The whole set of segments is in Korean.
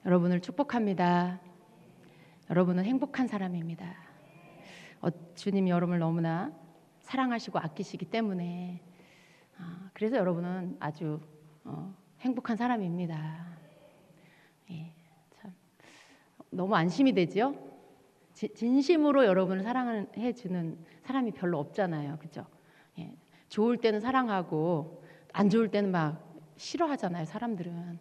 여러분을 축복합니다. 여러분은 행복한 사람입니다. 주님이 여러분을 너무나 사랑하시고 아끼시기 때문에 그래서 여러분은 아주 행복한 사람입니다. 예, 참 너무 안심이 되죠? 진심으로 여러분을 사랑해 주는 사람이 별로 없잖아요, 그렇죠? 예, 좋을 때는 사랑하고 안 좋을 때는 막 싫어하잖아요, 사람들은.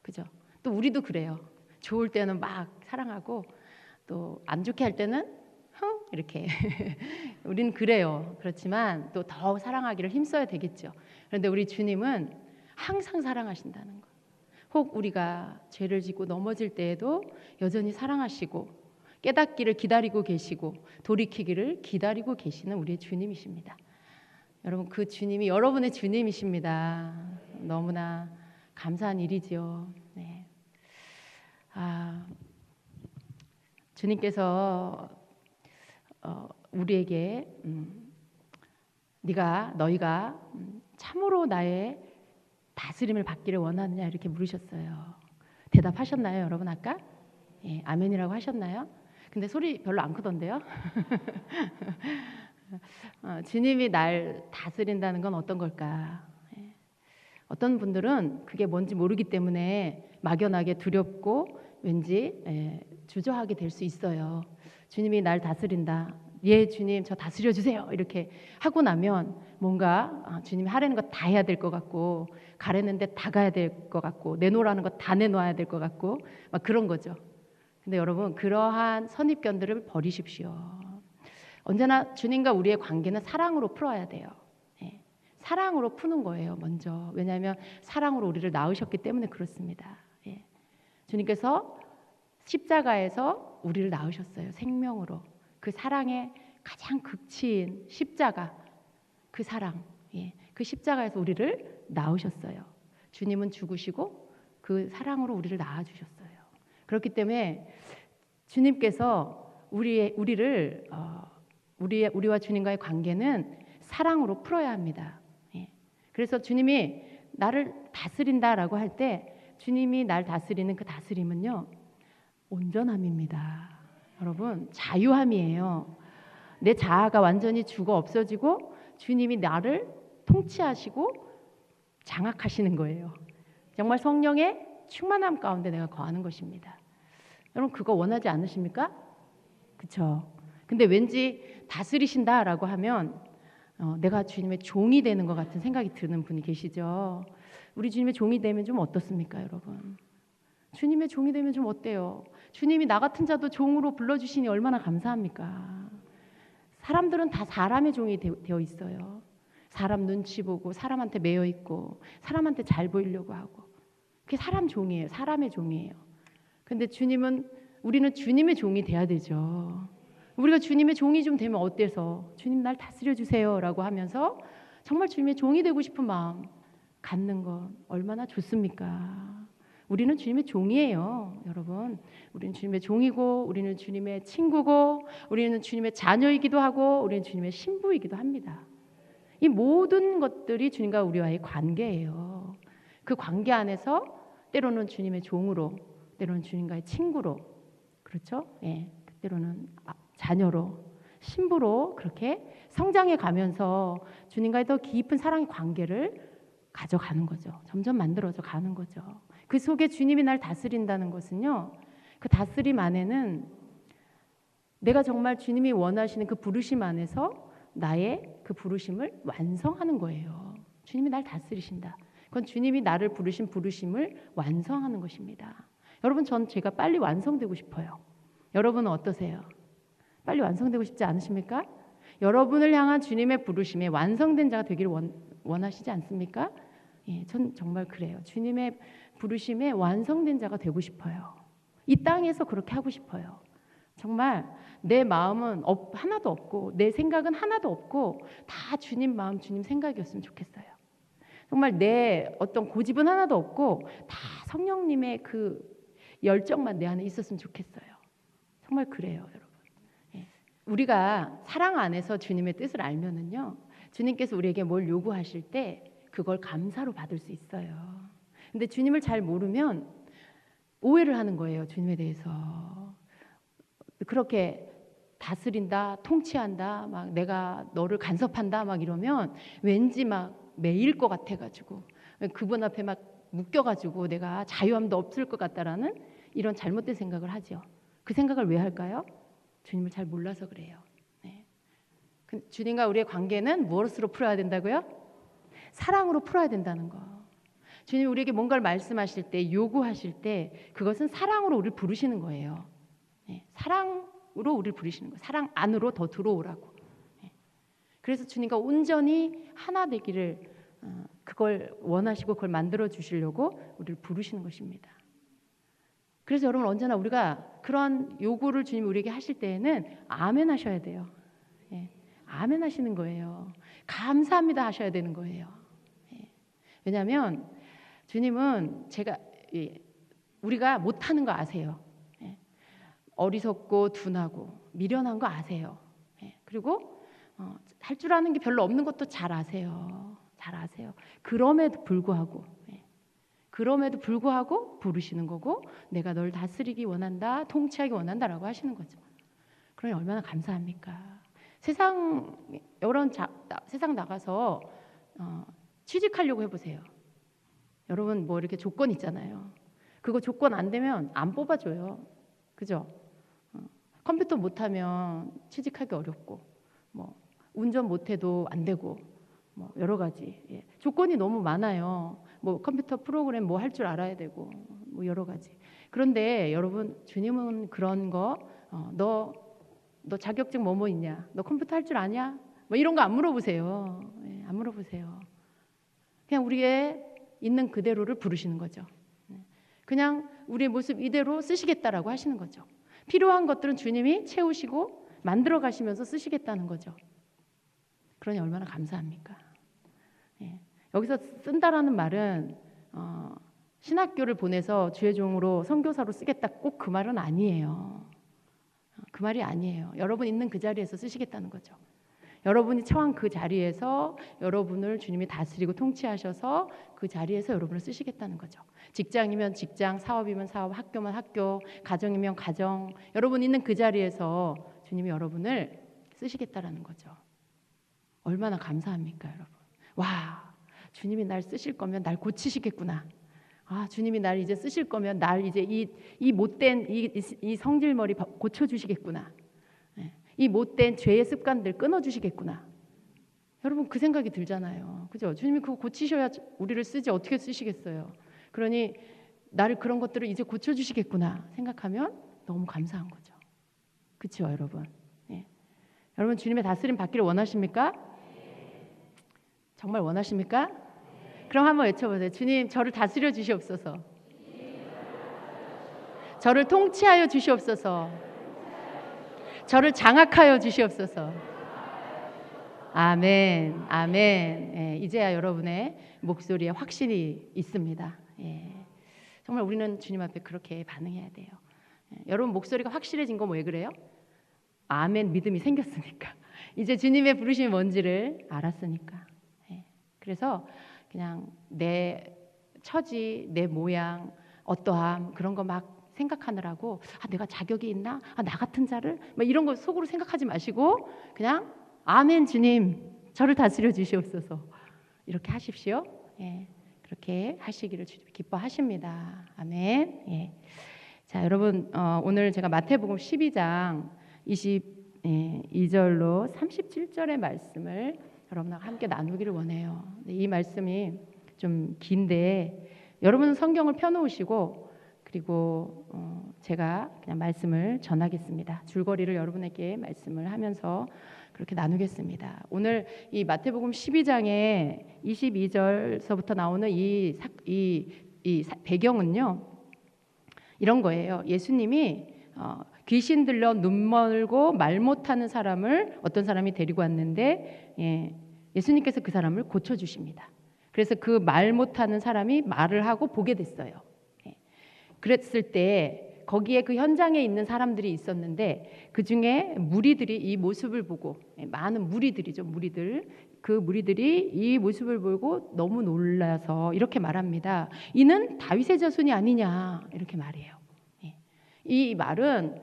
그죠? 또 우리도 그래요. 좋을 때는 막 사랑하고 또 안 좋게 할 때는 이렇게 우리는 그래요. 그렇지만 또 더 사랑하기를 힘써야 되겠죠. 그런데 우리 주님은 항상 사랑하신다는 거. 혹 우리가 죄를 짓고 넘어질 때에도 여전히 사랑하시고 깨닫기를 기다리고 계시고 돌이키기를 기다리고 계시는 우리의 주님이십니다. 여러분, 그 주님이 여러분의 주님이십니다. 너무나 감사한 일이지요. 네. 주님께서 우리에게 너희가 참으로 나의 다스림을 받기를 원하느냐 이렇게 물으셨어요. 대답하셨나요, 여러분? 아까 예, 아멘이라고 하셨나요? 근데 소리 별로 안 크던데요. 주님이 날 다스린다는 건 어떤 걸까? 예. 어떤 분들은 그게 뭔지 모르기 때문에 막연하게 두렵고 왠지 주저하게 될 수 있어요. 주님이 날 다스린다. 예, 주님 저 다스려 주세요. 이렇게 하고 나면 뭔가 주님이 하라는 거 다 해야 될 것 같고 가라는데 다 가야 될 것 같고 내놓으라는 거 다 내놓아야 될 것 같고 막 그런 거죠. 근데 여러분, 그러한 선입견들을 버리십시오. 언제나 주님과 우리의 관계는 사랑으로 풀어야 돼요. 예, 사랑으로 푸는 거예요, 먼저. 왜냐하면 사랑으로 우리를 낳으셨기 때문에 그렇습니다. 예. 주님께서 십자가에서 우리를 낳으셨어요. 생명으로. 그 사랑의 가장 극치인 십자가, 그 사랑, 그 십자가에서 우리를 낳으셨어요. 주님은 죽으시고 그 사랑으로 우리를 낳아주셨어요. 그렇기 때문에 주님께서 우리와 주님과의 관계는 사랑으로 풀어야 합니다. 그래서 주님이 나를 다스린다라고 할 때 주님이 날 다스리는 그 다스림은요, 온전함입니다. 여러분, 자유함이에요. 내 자아가 완전히 죽어 없어지고 주님이 나를 통치하시고 장악하시는 거예요. 정말 성령의 충만함 가운데 내가 거하는 것입니다. 여러분, 그거 원하지 않으십니까? 그렇죠? 근데 왠지 다스리신다라고 하면 내가 주님의 종이 되는 것 같은 생각이 드는 분이 계시죠? 우리 주님의 종이 되면 좀 어떻습니까, 여러분? 주님의 종이 되면 좀 어때요? 주님이 나 같은 자도 종으로 불러주시니 얼마나 감사합니까? 사람들은 다 사람의 종이 되어 있어요. 사람 눈치 보고 사람한테 매여 있고 사람한테 잘 보이려고 하고 그게 사람 종이에요. 사람의 종이에요. 근데 우리는 주님의 종이 돼야 되죠. 우리가 주님의 종이 좀 되면 어때서 주님 날 다스려 주세요 라고 하면서 정말 주님의 종이 되고 싶은 마음 갖는 건 얼마나 좋습니까? 우리는 주님의 종이에요, 여러분. 우리는 주님의 종이고 우리는 주님의 친구고 우리는 주님의 자녀이기도 하고 우리는 주님의 신부이기도 합니다. 이 모든 것들이 주님과 우리와의 관계예요. 그 관계 안에서 때로는 주님의 종으로, 때로는 주님과의 친구로, 그렇죠? 예, 때로는 자녀로, 신부로 그렇게 성장해 가면서 주님과의 더 깊은 사랑의 관계를 가져가는 거죠. 점점 만들어져 가는 거죠. 그 속에 주님이 날 다스린다는 것은요, 그 다스림 안에는 내가 정말 주님이 원하시는 그 부르심 안에서 나의 그 부르심을 완성하는 거예요. 주님이 날 다스리신다. 그건 주님이 나를 부르신 부르심을 완성하는 것입니다. 여러분, 제가 빨리 완성되고 싶어요. 여러분은 어떠세요? 빨리 완성되고 싶지 않으십니까? 여러분을 향한 주님의 부르심에 완성된 자가 되기를 원하시지 않습니까? 예, 전 정말 그래요. 주님의 부르심에 완성된 자가 되고 싶어요. 이 땅에서 그렇게 하고 싶어요. 정말 내 마음은 하나도 없고 내 생각은 하나도 없고 다 주님 마음, 주님 생각이었으면 좋겠어요. 정말 내 어떤 고집은 하나도 없고 다 성령님의 그 열정만 내 안에 있었으면 좋겠어요. 정말 그래요, 여러분. 예. 우리가 사랑 안에서 주님의 뜻을 알면은요, 주님께서 우리에게 뭘 요구하실 때 그걸 감사로 받을 수 있어요. 근데 주님을 잘 모르면 오해를 하는 거예요. 주님에 대해서. 그렇게 다스린다, 통치한다, 막 내가 너를 간섭한다 막 이러면 왠지 막 매일 것 같아가지고 그분 앞에 막 묶여가지고 내가 자유함도 없을 것 같다라는 이런 잘못된 생각을 하죠. 그 생각을 왜 할까요? 주님을 잘 몰라서 그래요. 네. 주님과 우리의 관계는 무엇으로 풀어야 된다고요? 사랑으로 풀어야 된다는 거. 주님 우리에게 뭔가를 말씀하실 때, 요구하실 때 그것은 사랑으로 우리를 부르시는 거예요. 네. 사랑으로 우리를 부르시는 거예요. 사랑 안으로 더 들어오라고. 네. 그래서 주님과 온전히 하나 되기를 그걸 원하시고 그걸 만들어 주시려고 우리를 부르시는 것입니다. 그래서 여러분 언제나 우리가 그런 요구를 주님이 우리에게 하실 때에는 아멘 하셔야 돼요. 예. 아멘 하시는 거예요. 감사합니다 하셔야 되는 거예요. 예. 왜냐하면 주님은 우리가 못하는 거 아세요. 예. 어리석고 둔하고 미련한 거 아세요. 예. 그리고 할 줄 아는 게 별로 없는 것도 잘 아세요. 잘 아세요. 그럼에도 불구하고 부르시는 거고 내가 널 다스리기 원한다, 통치하기 원한다라고 하시는 거죠. 그러니 얼마나 감사합니까? 세상 나가서 취직하려고 해보세요. 여러분 뭐 이렇게 조건 있잖아요. 그거 조건 안 되면 안 뽑아줘요. 그죠? 컴퓨터 못하면 취직하기 어렵고 뭐 운전 못해도 안 되고 뭐 여러 가지 조건이 너무 많아요. 뭐 컴퓨터 프로그램 뭐 할 줄 알아야 되고 뭐 여러 가지. 그런데 여러분 주님은 그런 거 너 자격증 뭐 있냐? 너 컴퓨터 할 줄 아냐? 뭐 이런 거 안 물어보세요. 안 물어보세요. 그냥 우리의 있는 그대로를 부르시는 거죠. 그냥 우리의 모습 이대로 쓰시겠다라고 하시는 거죠. 필요한 것들은 주님이 채우시고 만들어 가시면서 쓰시겠다는 거죠. 그러니 얼마나 감사합니까? 여기서 쓴다라는 말은 신학교를 보내서 주의 종으로 선교사로 쓰겠다 꼭 그 말은 아니에요. 그 말이 아니에요. 여러분 있는 그 자리에서 쓰시겠다는 거죠. 여러분이 처한 그 자리에서 여러분을 주님이 다스리고 통치하셔서 그 자리에서 여러분을 쓰시겠다는 거죠. 직장이면 직장, 사업이면 사업, 학교면 학교, 가정이면 가정, 여러분 있는 그 자리에서 주님이 여러분을 쓰시겠다라는 거죠. 얼마나 감사합니까, 여러분. 와, 주님이 날 쓰실 거면 날 고치시겠구나. 아, 주님이 날 이제 쓰실 거면 날 이제 이 못된 이 성질머리 고쳐주시겠구나. 이 못된 죄의 습관들 끊어주시겠구나. 여러분 그 생각이 들잖아요. 그죠? 주님이 그거 고치셔야 우리를 쓰지 어떻게 쓰시겠어요. 그러니 나를 그런 것들을 이제 고쳐주시겠구나 생각하면 너무 감사한 거죠. 그렇죠, 여러분? 여러분 주님의 다스림 받기를 원하십니까? 정말 원하십니까? 그럼 한번 외쳐보세요. 주님, 저를 다스려 주시옵소서. 저를 통치하여 주시옵소서. 저를 장악하여 주시옵소서. 아멘, 아멘. 이제야 여러분의 목소리에 확신이 있습니다. 정말 우리는 주님 앞에 그렇게 반응해야 돼요. 여러분 목소리가 확실해진 거 왜 그래요? 아멘 믿음이 생겼으니까. 이제 주님의 부르심이 뭔지를 알았으니까. 그래서 그냥 내 처지, 내 모양, 어떠함 그런 거 막 생각하느라고 내가 자격이 있나? 나 같은 자를? 막 이런 거 속으로 생각하지 마시고 그냥 아멘 주님 저를 다스려 주시옵소서 이렇게 하십시오. 그렇게 하시기를 주님 기뻐하십니다. 아멘. 자 여러분 오늘 제가 마태복음 12장 22절로 37절의 말씀을 여러분과 함께 나누기를 원해요. 이 말씀이 좀 긴데 여러분 성경을 펴놓으시고 그리고 제가 그냥 말씀을 전하겠습니다. 줄거리를 여러분에게 말씀을 하면서 그렇게 나누겠습니다. 오늘 이 마태복음 12장의 22절서부터 나오는 이 배경은요. 이런 거예요. 예수님이 귀신 들려 눈 멀고 말 못하는 사람을 어떤 사람이 데리고 왔는데 예수님께서 그 사람을 고쳐주십니다. 그래서 그 말 못하는 사람이 말을 하고 보게 됐어요. 그랬을 때 거기에 그 현장에 있는 사람들이 있었는데 그 중에 무리들이 이 모습을 보고 많은 무리들이죠. 그 무리들이 이 모습을 보고 너무 놀라서 이렇게 말합니다. 이는 다윗의 자손이 아니냐 이렇게 말해요. 이 말은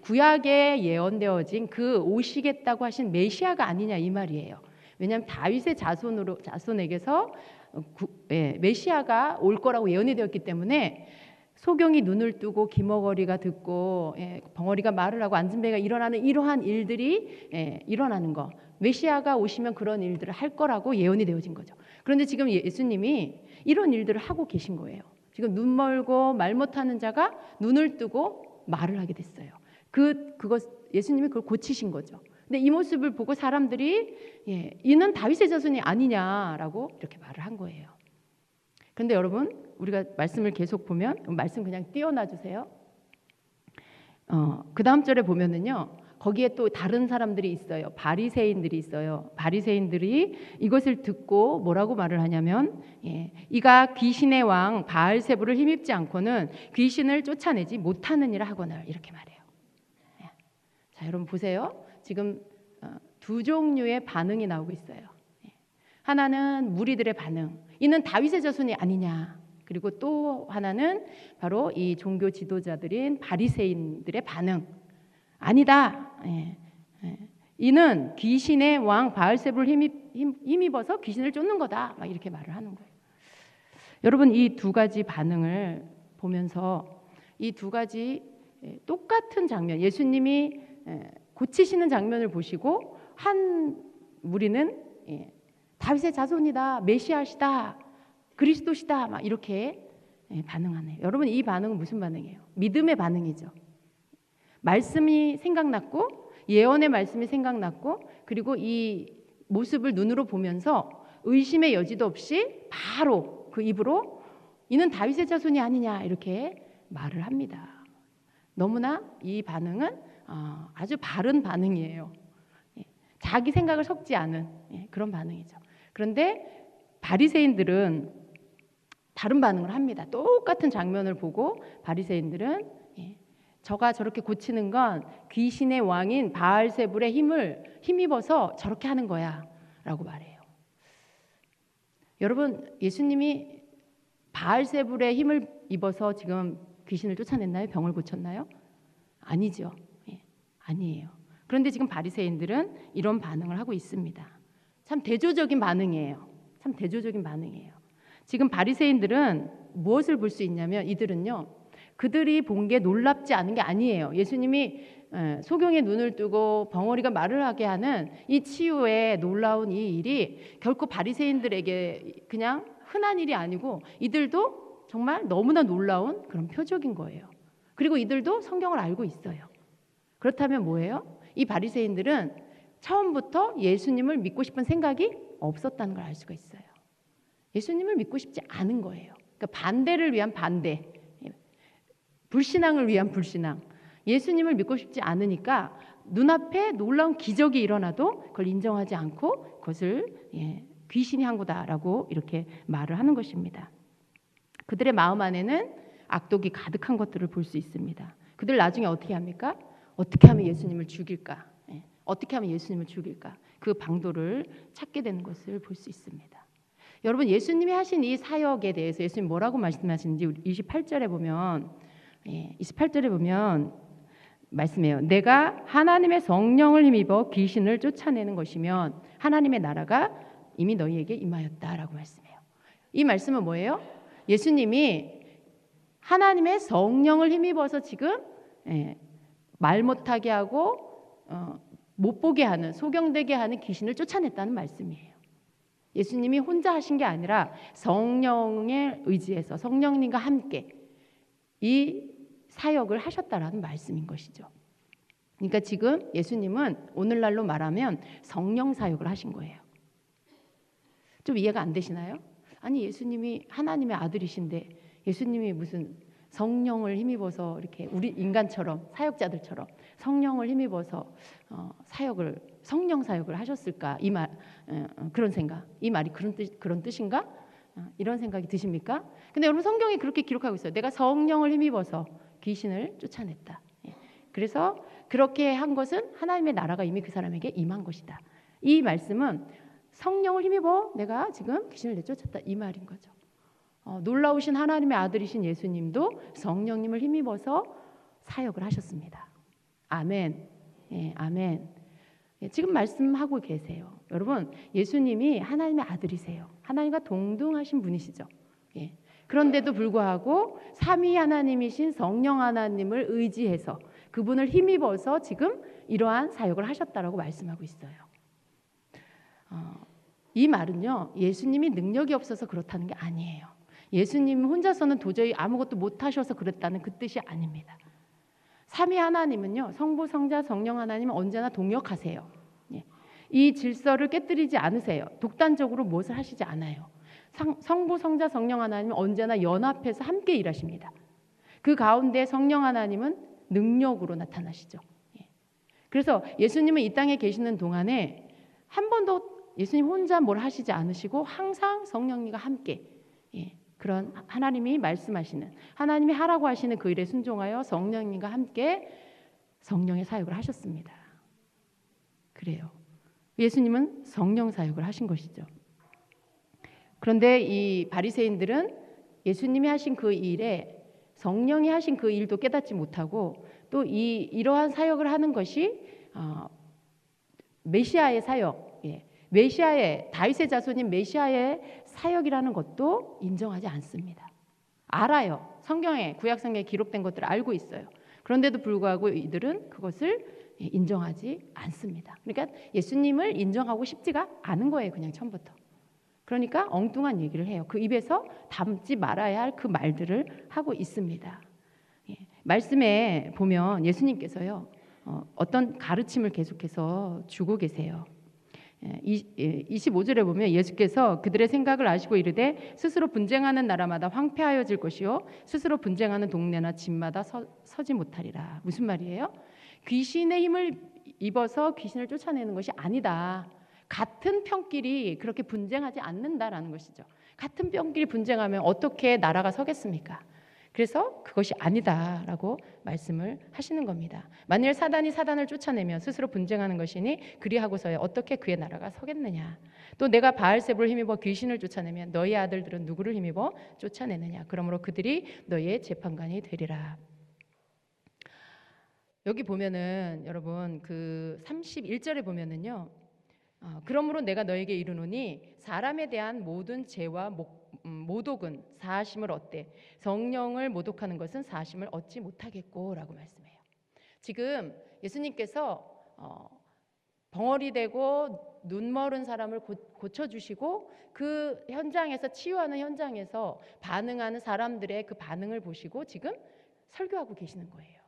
구약에 예언되어진 그 오시겠다고 하신 메시아가 아니냐 이 말이에요. 왜냐하면 다윗의 자손에게서 메시아가 올 거라고 예언이 되었기 때문에 소경이 눈을 뜨고 기머거리가 듣고 벙어리가 말을 하고 앉은 배가 일어나는 이러한 일들이 일어나는 거, 메시아가 오시면 그런 일들을 할 거라고 예언이 되어진 거죠. 그런데 지금 예수님이 이런 일들을 하고 계신 거예요. 지금 눈 멀고 말 못하는 자가 눈을 뜨고 말을 하게 됐어요. 예수님이 그걸 고치신 거죠. 근데 이 모습을 보고 사람들이 이는 다윗의 자손이 아니냐라고 이렇게 말을 한 거예요. 그런데 여러분, 우리가 말씀을 계속 보면 말씀 그냥 띄워놔 주세요. 그 다음 절에 보면은요, 거기에 또 다른 사람들이 있어요. 바리새인들이 있어요. 바리새인들이 이것을 듣고 뭐라고 말을 하냐면, 이가 귀신의 왕 바알세불을 힘입지 않고는 귀신을 쫓아내지 못하느니라 하거늘 이렇게 말해요. 자, 여러분 보세요. 지금 두 종류의 반응이 나오고 있어요. 하나는 무리들의 반응. 이는 다윗의 자손이 아니냐. 그리고 또 하나는 바로 이 종교 지도자들인 바리새인들의 반응. 아니다. 이는 귀신의 왕 바알세불을 힘입어서 귀신을 쫓는 거다. 막 이렇게 말을 하는 거예요. 여러분, 이 두 가지 반응을 보면서 이 두 가지 똑같은 장면, 예수님이 고치시는 장면을 보시고 한 무리는 다윗의 자손이다, 메시아시다, 그리스도시다, 막 이렇게 반응하네요. 여러분, 이 반응은 무슨 반응이에요? 믿음의 반응이죠. 말씀이 생각났고 예언의 말씀이 생각났고 그리고 이 모습을 눈으로 보면서 의심의 여지도 없이 바로 그 입으로 이는 다윗의 자손이 아니냐 이렇게 말을 합니다. 너무나 이 반응은 아주 바른 반응이에요. 자기 생각을 섞지 않은 그런 반응이죠. 그런데 바리새인들은 다른 반응을 합니다. 똑같은 장면을 보고 바리새인들은 저가 저렇게 고치는 건 귀신의 왕인 바알세불의 힘입어서 저렇게 하는 거야 라고 말해요. 여러분, 예수님이 바알세불의 힘을 입어서 지금 귀신을 쫓아냈나요? 병을 고쳤나요? 아니죠. 아니에요. 그런데 지금 바리새인들은 이런 반응을 하고 있습니다. 참 대조적인 반응이에요. 참 대조적인 반응이에요. 지금 바리새인들은 무엇을 볼 수 있냐면 이들은요, 그들이 본 게 놀랍지 않은 게 아니에요. 예수님이 소경의 눈을 뜨고 벙어리가 말을 하게 하는 이 치유의 놀라운 이 일이 결코 바리새인들에게 그냥 흔한 일이 아니고 이들도 정말 너무나 놀라운 그런 표적인 거예요. 그리고 이들도 성경을 알고 있어요. 그렇다면 뭐예요? 이 바리새인들은 처음부터 예수님을 믿고 싶은 생각이 없었다는 걸 알 수가 있어요. 예수님을 믿고 싶지 않은 거예요. 그러니까 반대를 위한 반대, 불신앙을 위한 불신앙. 예수님을 믿고 싶지 않으니까 눈앞에 놀라운 기적이 일어나도 그걸 인정하지 않고 그것을 귀신이 한 거다라고 이렇게 말을 하는 것입니다. 그들의 마음 안에는 악독이 가득한 것들을 볼 수 있습니다. 그들 나중에 어떻게 합니까? 어떻게 하면 예수님을 죽일까? 어떻게 하면 예수님을 죽일까? 그 방도를 찾게 되는 것을 볼 수 있습니다. 여러분, 예수님이 하신 이 사역에 대해서 예수님 뭐라고 말씀하시는지 28절에 보면 말씀해요. 내가 하나님의 성령을 힘입어 귀신을 쫓아내는 것이면 하나님의 나라가 이미 너희에게 임하였다라고 말씀해요. 이 말씀은 뭐예요? 예수님이 하나님의 성령을 힘입어서 지금 말 못하게 하고 못 보게 하는, 소경되게 하는 귀신을 쫓아냈다는 말씀이에요. 예수님이 혼자 하신 게 아니라 성령에 의지해서 성령님과 함께 이 사역을 하셨다라는 말씀인 것이죠. 그러니까 지금 예수님은 오늘날로 말하면 성령 사역을 하신 거예요. 좀 이해가 안 되시나요? 아니, 예수님이 하나님의 아들이신데 예수님이 무슨 성령을 힘입어서 이렇게 우리 인간처럼 사역자들처럼 성령을 힘입어서 성령 사역을 하셨을까? 그런 생각, 이 말이 그런 뜻인가? 이런 생각이 드십니까? 근데 여러분, 성경이 그렇게 기록하고 있어요. 내가 성령을 힘입어서 귀신을 쫓아냈다. 그래서 그렇게 한 것은 하나님의 나라가 이미 그 사람에게 임한 것이다. 이 말씀은 성령을 힘입어 내가 지금 귀신을 내쫓았다 이 말인 거죠. 놀라우신 하나님의 아들이신 예수님도 성령님을 힘입어서 사역을 하셨습니다. 아멘. 예, 아멘. 예, 지금 말씀하고 계세요. 여러분, 예수님이 하나님의 아들이세요. 하나님과 동등하신 분이시죠. 예. 그런데도 불구하고 삼위 하나님이신 성령 하나님을 의지해서 그분을 힘입어서 지금 이러한 사역을 하셨다라고 말씀하고 있어요. 이 말은요, 예수님이 능력이 없어서 그렇다는 게 아니에요. 예수님 혼자서는 도저히 아무것도 못하셔서 그랬다는 그 뜻이 아닙니다. 삼위 하나님은요, 성부, 성자, 성령 하나님은 언제나 동역하세요. 이 질서를 깨뜨리지 않으세요. 독단적으로 무엇을 하시지 않아요. 성부, 성자, 성령 하나님은 언제나 연합해서 함께 일하십니다. 그 가운데 성령 하나님은 능력으로 나타나시죠. 그래서 예수님은 이 땅에 계시는 동안에 한 번도 예수님 혼자 뭘 하시지 않으시고 항상 성령님과 함께 그런 하나님이 말씀하시는, 하나님이 하라고 하시는 그 일에 순종하여 성령님과 함께 성령의 사역을 하셨습니다. 그래요. 예수님은 성령 사역을 하신 것이죠. 그런데 이 바리새인들은 예수님이 하신 그 일에 성령이 하신 그 일도 깨닫지 못하고 또 이러한 사역을 하는 것이 메시아의 사역, 메시아의 다윗의 자손인 메시아의 사역이라는 것도 인정하지 않습니다. 알아요. 성경에 구약 성경에 기록된 것들을 알고 있어요. 그런데도 불구하고 이들은 그것을 인정하지 않습니다. 그러니까 예수님을 인정하고 싶지가 않은 거예요. 그냥 처음부터. 그러니까 엉뚱한 얘기를 해요. 그 입에서 담지 말아야 할 그 말들을 하고 있습니다. 말씀에 보면 예수님께서요, 어떤 가르침을 계속해서 주고 계세요. 25절에 보면 예수께서 그들의 생각을 아시고 이르되 스스로 분쟁하는 나라마다 황폐하여질 것이요 스스로 분쟁하는 동네나 집마다 서지 못하리라. 무슨 말이에요? 귀신의 힘을 입어서 귀신을 쫓아내는 것이 아니다. 같은 편끼리 그렇게 분쟁하지 않는다라는 것이죠. 같은 편끼리 분쟁하면 어떻게 나라가 서겠습니까? 그래서 그것이 아니다라고 말씀을 하시는 겁니다. 만일 사단이 사단을 쫓아내면 스스로 분쟁하는 것이니 그리하고서야 어떻게 그의 나라가 서겠느냐. 또 내가 바알세불을 힘입어 귀신을 쫓아내면 너희 아들들은 누구를 힘입어 쫓아내느냐. 그러므로 그들이 너희의 재판관이 되리라. 여기 보면은 여러분 그 31절에 보면은요. 그러므로 내가 너에게 이르노니 사람에 대한 모든 죄와 모독은 사하심을 얻되 성령을 모독하는 것은 사하심을 얻지 못하겠고 라고 말씀해요. 지금 예수님께서 벙어리 되고 눈 멀은 사람을 고쳐주시고 그 현장에서 치유하는 현장에서 반응하는 사람들의 그 반응을 보시고 지금 설교하고 계시는 거예요.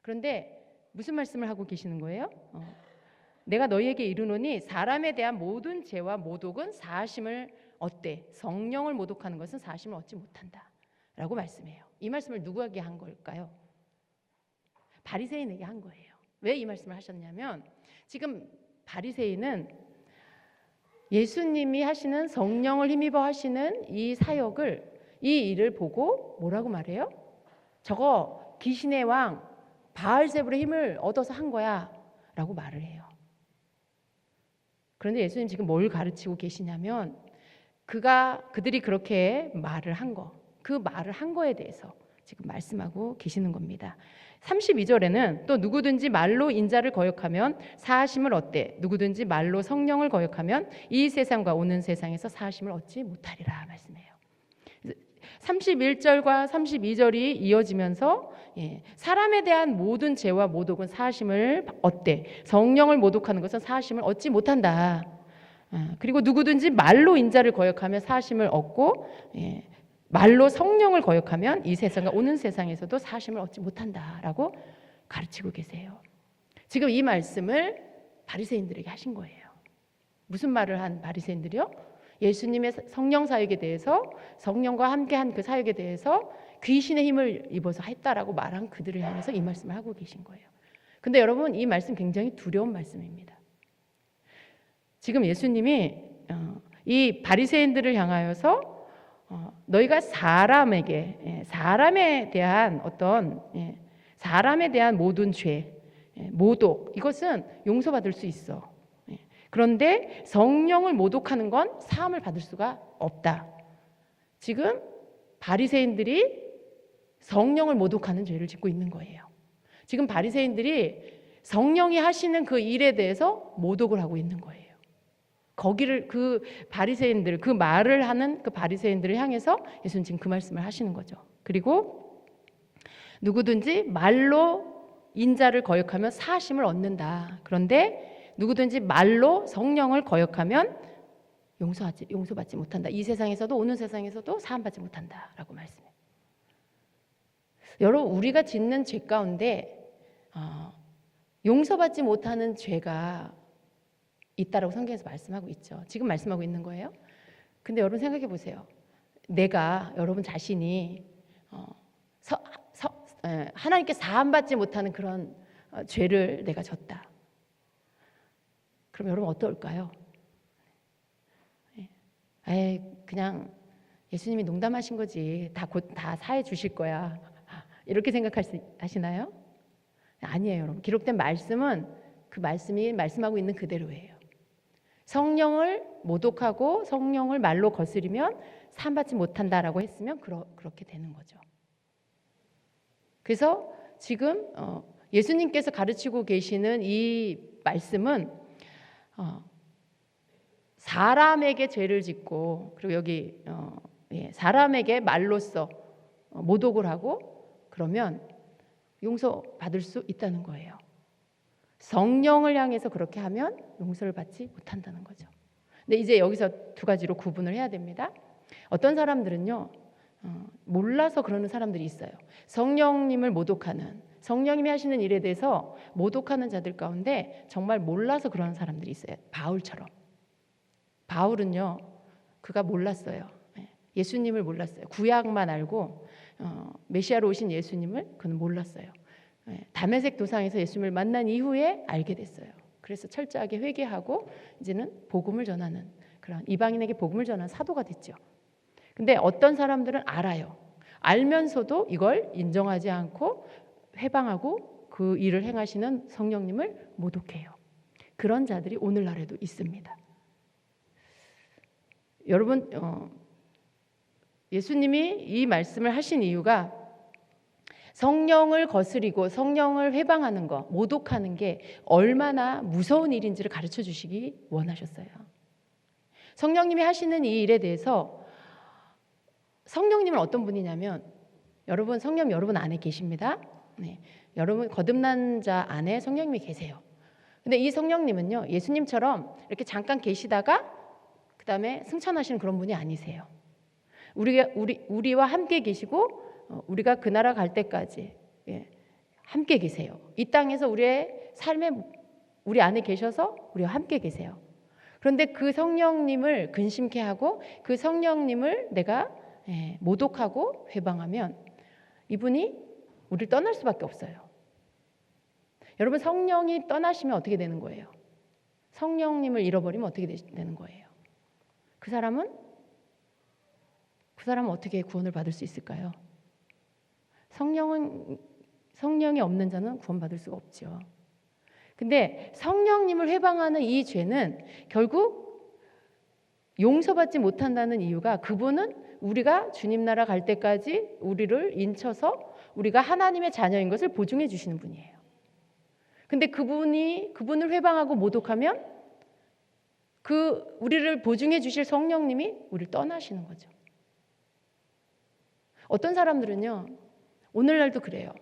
그런데 무슨 말씀을 하고 계시는 거예요? 내가 너희에게 이르노니 사람에 대한 모든 죄와 모독은 사하심을 얻되 성령을 모독하는 것은 사하심을 얻지 못한다 라고 말씀해요. 이 말씀을 누구에게 한 걸까요? 바리새인에게 한 거예요. 왜 이 말씀을 하셨냐면 지금 바리새인은 예수님이 하시는 성령을 힘입어 하시는 이 사역을, 이 일을 보고 뭐라고 말해요? 저거 귀신의 왕 바알세불의 힘을 얻어서 한 거야 라고 말을 해요. 그런데 예수님 지금 뭘 가르치고 계시냐면 그들이 그렇게 말을 한 거, 그 말을 한 거에 대해서 지금 말씀하고 계시는 겁니다. 32절에는 또 누구든지 말로 인자를 거역하면 사하심을 얻되 누구든지 말로 성령을 거역하면 이 세상과 오는 세상에서 사하심을 얻지 못하리라 말씀해요. 31절과 32절이 이어지면서 사람에 대한 모든 죄와 모독은 사하심을 얻되 성령을 모독하는 것은 사하심을 얻지 못한다. 그리고 누구든지 말로 인자를 거역하면 사하심을 얻고 말로 성령을 거역하면 이 세상과 오는 세상에서도 사하심을 얻지 못한다라고 가르치고 계세요. 지금 이 말씀을 바리새인들에게 하신 거예요. 무슨 말을 한 바리새인들이요? 예수님의 성령 사역에 대해서, 성령과 함께한 그 사역에 대해서 귀신의 힘을 입어서 했다라고 말한 그들을 향해서 이 말씀을 하고 계신 거예요. 근데 여러분 이 말씀 굉장히 두려운 말씀입니다. 지금 예수님이 이 바리새인들을 향하여서 너희가 사람에 대한 사람에 대한 모든 죄, 모독, 이것은 용서받을 수 있어. 그런데 성령을 모독하는 건 사함을 받을 수가 없다. 지금 바리새인들이 성령을 모독하는 죄를 짓고 있는 거예요. 지금 바리새인들이 성령이 하시는 그 일에 대해서 모독을 하고 있는 거예요. 거기를 그 바리새인들, 그 말을 하는 그 바리새인들을 향해서 예수님 지금 그 말씀을 하시는 거죠. 그리고 누구든지 말로 인자를 거역하면 사하심을 얻는다. 그런데 누구든지 말로 성령을 거역하면 용서받지 못한다. 이 세상에서도 오는 세상에서도 사함받지 못한다라고 말씀해요. 여러분, 우리가 짓는 죄 가운데 용서받지 못하는 죄가 있다라고 성경에서 말씀하고 있죠. 지금 말씀하고 있는 거예요. 근데 여러분 생각해 보세요. 여러분 자신이 하나님께 사함받지 못하는 그런 죄를 내가 졌다. 그럼 여러분 어떨까요? 그냥 예수님이 농담하신 거지. 곧 다 사해 주실 거야. 이렇게 생각하시나요? 아니에요, 여러분. 기록된 말씀은 그 말씀이 말씀하고 있는 그대로예요. 성령을 모독하고 성령을 말로 거스리면 사함받지 못한다라고 했으면 그렇게 되는 거죠. 그래서 지금 예수님께서 가르치고 계시는 이 말씀은 사람에게 죄를 짓고 그리고 여기 사람에게 말로써 모독을 하고 그러면 용서받을 수 있다는 거예요. 성령을 향해서 그렇게 하면 용서를 받지 못한다는 거죠. 근데 이제 여기서 두 가지로 구분을 해야 됩니다. 어떤 사람들은요, 몰라서 그러는 사람들이 있어요. 성령님을 모독하는, 성령님이 하시는 일에 대해서 모독하는 자들 가운데 정말 몰라서 그러는 사람들이 있어요. 바울처럼. 바울은요, 그가 몰랐어요. 예수님을 몰랐어요. 구약만 알고 메시아로 오신 예수님을 그는 몰랐어요. 다메섹 도상에서 예수님을 만난 이후에 알게 됐어요. 그래서 철저하게 회개하고 이제는 복음을 전하는 그런 이방인에게 복음을 전하는 사도가 됐죠. 근데 어떤 사람들은 알아요. 알면서도 이걸 인정하지 않고 회방하고 그 일을 행하시는 성령님을 모독해요. 그런 자들이 오늘날에도 있습니다. 여러분, 예수님이 이 말씀을 하신 이유가 성령을 거스리고 성령을 회방하는 것, 모독하는 게 얼마나 무서운 일인지를 가르쳐 주시기 원하셨어요. 성령님이 하시는 이 일에 대해서 성령님은 어떤 분이냐면 여러분, 성령 여러분 안에 계십니다. 네, 여러분 거듭난 자 안에 성령님이 계세요. 근데 이 성령님은요, 예수님처럼 이렇게 잠깐 계시다가 그 다음에 승천하시는 그런 분이 아니세요. 우리와 함께 계시고 우리가 그 나라 갈 때까지 함께 계세요. 이 땅에서 우리의 삶에 우리 안에 계셔서 우리와 함께 계세요. 그런데 그 성령님을 근심케 하고 그 성령님을 내가 모독하고 회방하면 이분이 우리를 떠날 수밖에 없어요. 여러분, 성령이 떠나시면 어떻게 되는 거예요? 성령님을 잃어버리면 어떻게 되는 거예요? 그 사람은 어떻게 구원을 받을 수 있을까요? 성령이 없는 자는 구원받을 수가 없죠. 근데 성령님을 회방하는 이 죄는 결국 용서받지 못한다는 이유가 그분은 우리가 주님 나라 갈 때까지 우리를 인쳐서 우리가 하나님의 자녀인 것을 보증해 주시는 분이에요. 근데 그분을 회방하고 모독하면 우리를 보증해 주실 성령님이 우리를 떠나시는 거죠. 어떤 사람들은요, 오늘날도 그래요.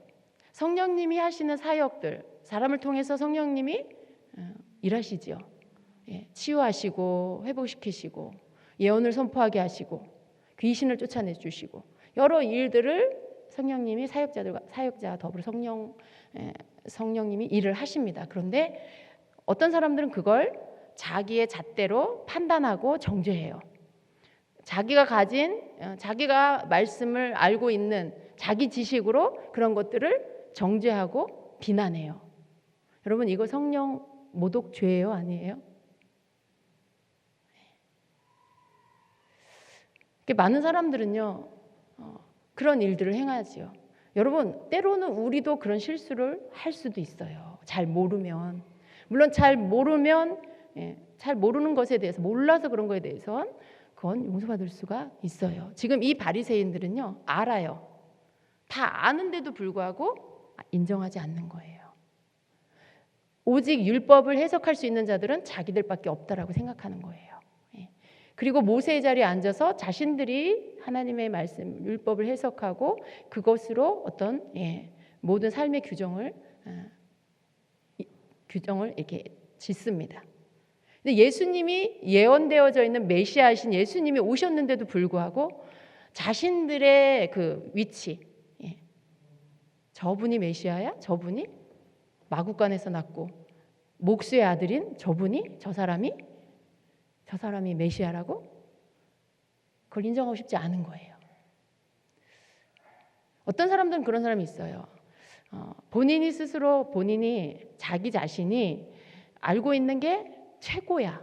성령님이 하시는 사역들, 사람을 통해서 성령님이 일하시죠. 치유하시고 회복시키시고 예언을 선포하게 하시고 귀신을 쫓아내 주시고 여러 일들을 성령님이 사역자 더불어 성령님이 일을 하십니다. 그런데 어떤 사람들은 그걸 자기의 잣대로 판단하고 정죄해요. 자기가 말씀을 알고 있는 자기 지식으로 그런 것들을 정죄하고 비난해요. 여러분, 이거 성령 모독 죄예요, 아니에요? 많은 사람들은요, 그런 일들을 행하지요. 여러분, 때로는 우리도 그런 실수를 할 수도 있어요. 잘 모르면. 물론 잘 모르면, 잘 모르는 것에 대해서, 몰라서 그런 거에 대해서는 그건 용서받을 수가 있어요. 지금 이 바리새인들은요, 알아요. 다 아는데도 불구하고 인정하지 않는 거예요. 오직 율법을 해석할 수 있는 자들은 자기들밖에 없다라고 생각하는 거예요. 그리고 모세의 자리에 앉아서 자신들이 하나님의 말씀, 율법을 해석하고 그것으로 어떤 모든 삶의 규정을 이렇게 짓습니다. 근데 예수님이 예언되어져 있는 메시아이신 예수님이 오셨는데도 불구하고 자신들의 그 위치, 저분이 메시아야? 저분이 마구간에서 났고 목수의 아들인 저분이 저 사람이 메시아라고? 그걸 인정하고 싶지 않은 거예요. 어떤 사람들은 그런 사람이 있어요. 본인이 스스로 자기 자신이 알고 있는 게 최고야.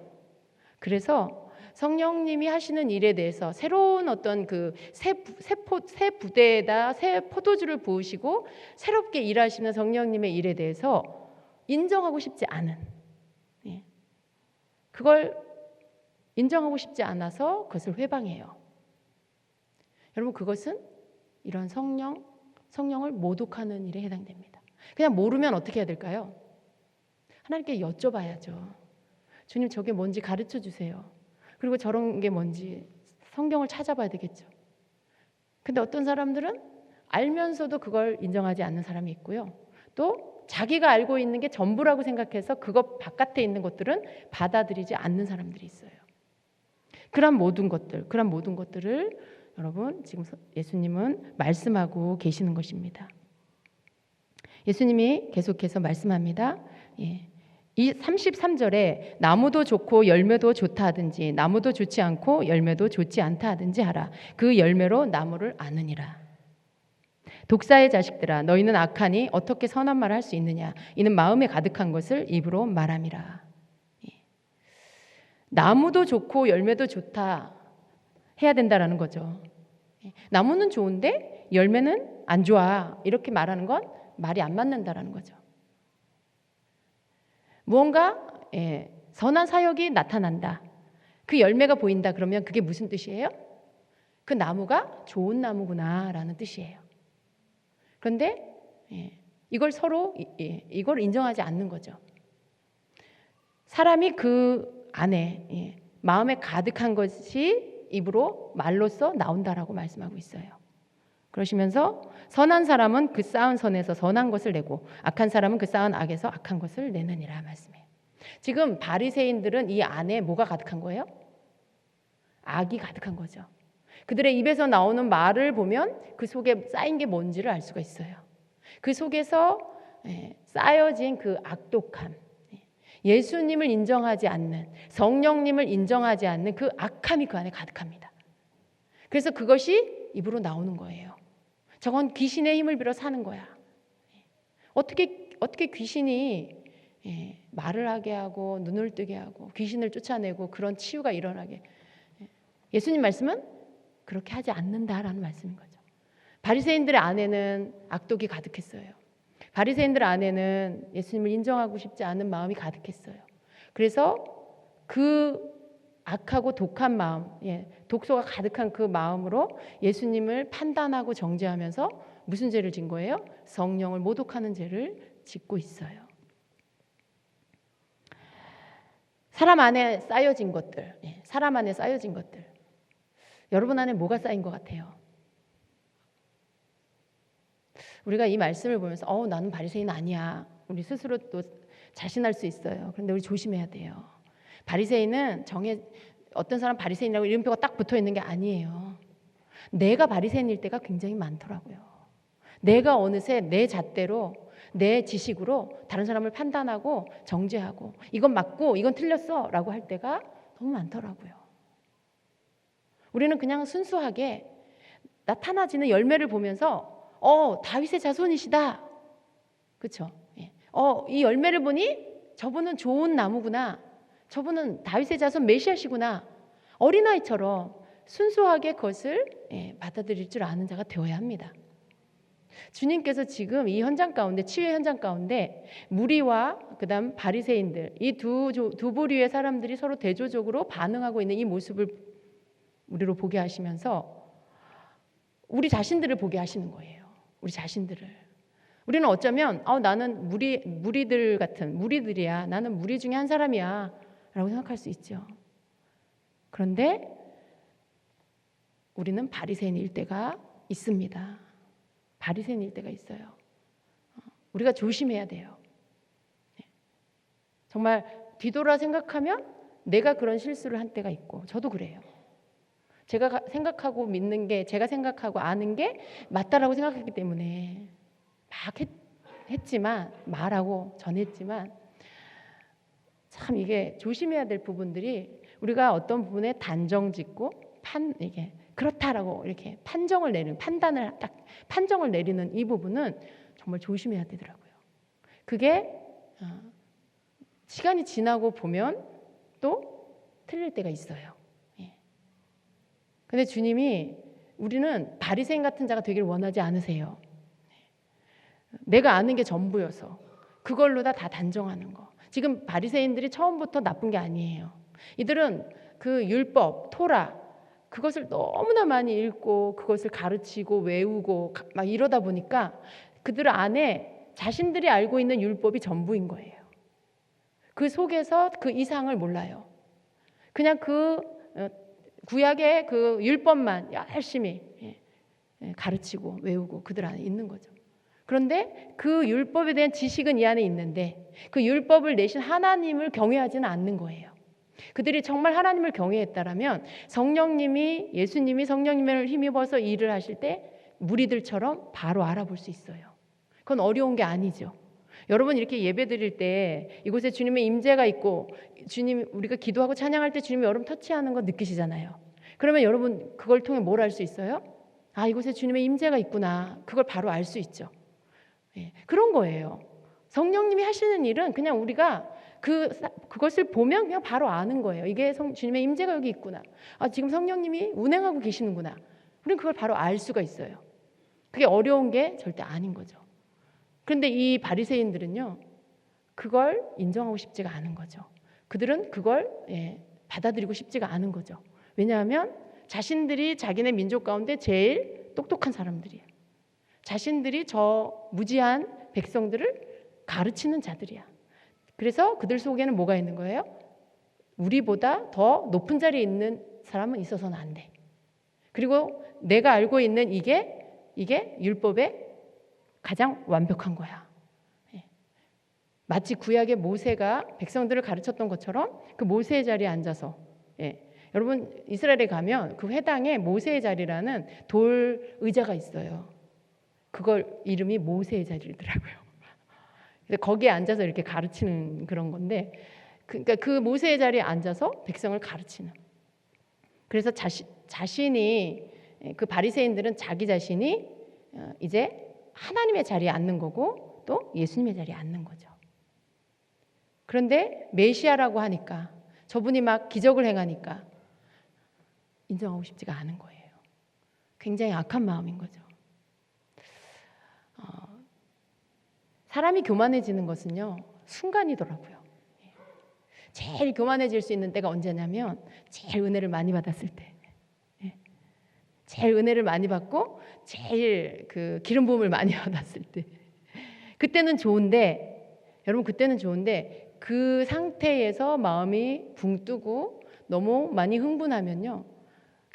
그래서 성령님이 하시는 일에 대해서 새로운 어떤 그 새 부대에다 새 포도주를 부으시고 새롭게 일하시는 성령님의 일에 대해서 인정하고 싶지 않은, 그걸 인정하고 싶지 않아서 그것을 회방해요. 여러분, 그것은 이런 성령을 모독하는 일에 해당됩니다. 그냥 모르면 어떻게 해야 될까요? 하나님께 여쭤봐야죠. 주님, 저게 뭔지 가르쳐 주세요. 그리고 저런 게 뭔지 성경을 찾아봐야 되겠죠. 근데 어떤 사람들은 알면서도 그걸 인정하지 않는 사람이 있고요. 또 자기가 알고 있는 게 전부라고 생각해서 그것 바깥에 있는 것들은 받아들이지 않는 사람들이 있어요. 그런 모든 것들을 여러분 지금 예수님은 말씀하고 계시는 것입니다. 예수님이 계속해서 말씀합니다. 이 33절에 나무도 좋고 열매도 좋다 하든지 나무도 좋지 않고 열매도 좋지 않다 하든지 하라. 그 열매로 나무를 아느니라. 독사의 자식들아, 너희는 악하니 어떻게 선한 말을 할 수 있느냐? 이는 마음에 가득한 것을 입으로 말함이라. 나무도 좋고 열매도 좋다 해야 된다라는 거죠. 나무는 좋은데 열매는 안 좋아, 이렇게 말하는 건 말이 안 맞는다라는 거죠. 무언가 선한 사역이 나타난다, 그 열매가 보인다, 그러면 그게 무슨 뜻이에요? 그 나무가 좋은 나무구나라는 뜻이에요. 그런데 이걸 서로 이걸 인정하지 않는 거죠. 사람이 그 안에 마음에 가득한 것이 입으로 말로써 나온다라고 말씀하고 있어요. 그러시면서 선한 사람은 그 쌓은 선에서 선한 것을 내고 악한 사람은 그 쌓은 악에서 악한 것을 내느니라 말씀해요. 지금 바리새인들은 이 안에 뭐가 가득한 거예요? 악이 가득한 거죠. 그들의 입에서 나오는 말을 보면 그 속에 쌓인 게 뭔지를 알 수가 있어요. 그 속에서 쌓여진 그 악독함, 예수님을 인정하지 않는, 성령님을 인정하지 않는 그 악함이 그 안에 가득합니다. 그래서 그것이 입으로 나오는 거예요. 저건 귀신의 힘을 빌어 사는 거야. 어떻게 귀신이 말을 하게 하고 눈을 뜨게 하고 귀신을 쫓아내고 그런 치유가 일어나게. 예수님 말씀은 그렇게 하지 않는다라는 말씀인 거죠. 바리새인들의 안에는 악독이 가득했어요. 바리새인들 안에는 예수님을 인정하고 싶지 않은 마음이 가득했어요. 그래서 그 악하고 독한 마음, 독소가 가득한 그 마음으로 예수님을 판단하고 정죄하면서 무슨 죄를 진 거예요? 성령을 모독하는 죄를 짓고 있어요. 사람 안에 쌓여진 것들, 사람 안에 쌓여진 것들. 여러분 안에 뭐가 쌓인 것 같아요? 우리가 이 말씀을 보면서 나는 바리새인 아니야, 우리 스스로 또 자신할 수 있어요. 그런데 우리 조심해야 돼요. 바리새인은 어떤 사람 바리새인이라고 이름표가 딱 붙어 있는 게 아니에요. 내가 바리새인일 때가 굉장히 많더라고요. 내가 어느새 내 잣대로 내 지식으로 다른 사람을 판단하고 정죄하고 이건 맞고 이건 틀렸어 라고 할 때가 너무 많더라고요. 우리는 그냥 순수하게 나타나지는 열매를 보면서 다윗의 자손이시다, 그렇죠? 이 열매를 보니 저분은 좋은 나무구나, 저분은 다윗의 자손 메시아시구나, 어린아이처럼 순수하게 그것을 받아들일 줄 아는 자가 되어야 합니다. 주님께서 지금 이 현장 가운데, 치유의 현장 가운데 무리와 그다음 바리새인들, 이 두 부류의 사람들이 서로 대조적으로 반응하고 있는 이 모습을 우리로 보게 하시면서 우리 자신들을 보게 하시는 거예요. 우리 자신들을. 우리는 어쩌면 나는 무리들 같은 무리들이야. 나는 무리 중에 한 사람이야. 라고 생각할 수 있죠. 그런데 우리는 바리새인일 때가 있습니다. 바리새인일 때가 있어요. 우리가 조심해야 돼요. 정말 뒤돌아 생각하면 내가 그런 실수를 한 때가 있고 저도 그래요. 제가 생각하고 믿는 게, 제가 생각하고 아는 게 맞다라고 생각했기 때문에 막 했지만, 말하고 전했지만 참 이게 조심해야 될 부분들이, 우리가 어떤 부분에 단정 짓고 이게 그렇다라고 이렇게 판정을 내리는 이 부분은 정말 조심해야 되더라고요. 그게 시간이 지나고 보면 또 틀릴 때가 있어요. 근데 주님이, 우리는 바리새인 같은 자가 되기를 원하지 않으세요. 내가 아는 게 전부여서 그걸로 다 단정하는 거. 지금 바리새인들이 처음부터 나쁜 게 아니에요. 이들은 그 율법, 토라, 그것을 너무나 많이 읽고 그것을 가르치고 외우고 막 이러다 보니까 그들 안에 자신들이 알고 있는 율법이 전부인 거예요. 그 속에서 그 이상을 몰라요. 그냥 그 구약의 그 율법만 열심히 가르치고 외우고 그들 안에 있는 거죠. 그런데 그 율법에 대한 지식은 이 안에 있는데 그 율법을 내신 하나님을 경외하지는 않는 거예요. 그들이 정말 하나님을 경외했다라면 예수님이 성령님을 힘입어서 일을 하실 때 무리들처럼 바로 알아볼 수 있어요. 그건 어려운 게 아니죠. 여러분, 이렇게 예배 드릴 때 이곳에 주님의 임재가 있고 우리가 기도하고 찬양할 때 주님이 여러분 터치하는 거 느끼시잖아요. 그러면 여러분 그걸 통해 뭘 알 수 있어요? 이곳에 주님의 임재가 있구나. 그걸 바로 알 수 있죠. 그런 거예요. 성령님이 하시는 일은 그냥 우리가 그것을 보면 그냥 바로 아는 거예요. 이게 주님의 임재가 여기 있구나. 지금 성령님이 운행하고 계시는구나. 우리는 그걸 바로 알 수가 있어요. 그게 어려운 게 절대 아닌 거죠. 그런데 이 바리새인들은요, 그걸 인정하고 싶지가 않은 거죠. 그들은 그걸 받아들이고 싶지가 않은 거죠. 왜냐하면 자신들이 자기네 민족 가운데 제일 똑똑한 사람들이에요. 자신들이 저 무지한 백성들을 가르치는 자들이야. 그래서 그들 속에는 뭐가 있는 거예요? 우리보다 더 높은 자리에 있는 사람은 있어서는 안 돼. 그리고 내가 알고 있는 이게 율법의 가장 완벽한 거야. 마치 구약의 모세가 백성들을 가르쳤던 것처럼 그 모세의 자리에 앉아서, 여러분 이스라엘에 가면 그 회당에 모세의 자리라는 돌 의자가 있어요. 그걸 이름이 모세의 자리더라고요. 거기에 앉아서 이렇게 가르치는 그런 건데, 그러니까 그 모세의 자리에 앉아서 백성을 가르치는. 그래서 자신이, 그 바리새인들은 자기 자신이 이제 하나님의 자리에 앉는 거고 또 예수님의 자리에 앉는 거죠. 그런데 메시아라고 하니까, 저분이 막 기적을 행하니까 인정하고 싶지가 않은 거예요. 굉장히 악한 마음인 거죠. 사람이 교만해지는 것은요, 순간이더라고요. 제일 교만해질 수 있는 때가 언제냐면 제일 은혜를 많이 받았을 때, 제일 은혜를 많이 받고 제일 그 기름 부음을 많이 받았을 때, 그때는 좋은데, 여러분 그때는 좋은데 그 상태에서 마음이 붕 뜨고 너무 많이 흥분하면요,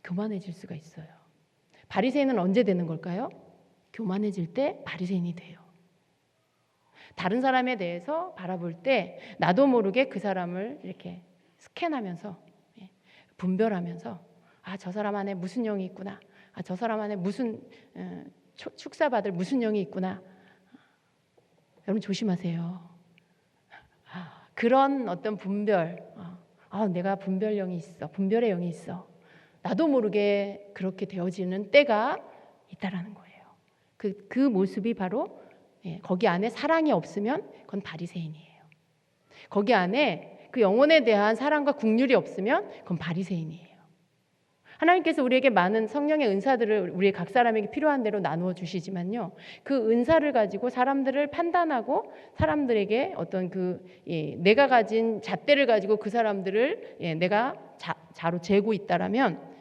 교만해질 수가 있어요. 바리새인은 언제 되는 걸까요? 교만해질 때 바리새인이 돼요. 다른 사람에 대해서 바라볼 때 나도 모르게 그 사람을 이렇게 스캔하면서, 분별하면서, 저 사람 안에 무슨 영이 있구나, 저 사람 안에 무슨 축사받을 무슨 영이 있구나. 여러분 조심하세요. 그런 어떤 분별, 내가 분별령이 있어, 분별의 영이 있어, 나도 모르게 그렇게 되어지는 때가 있다라는 거예요. 그 모습이 바로, 거기 안에 사랑이 없으면 그건 바리새인이에요. 거기 안에 그 영혼에 대한 사랑과 긍휼이 없으면 그건 바리새인이에요. 하나님께서 우리에게 많은 성령의 은사들을 우리 각 사람에게 필요한 대로 나누어 주시지만요, 그 은사를 가지고 사람들을 판단하고 사람들에게 어떤 내가 가진 잣대를 가지고 그 사람들을 내가 자로 재고 있다라면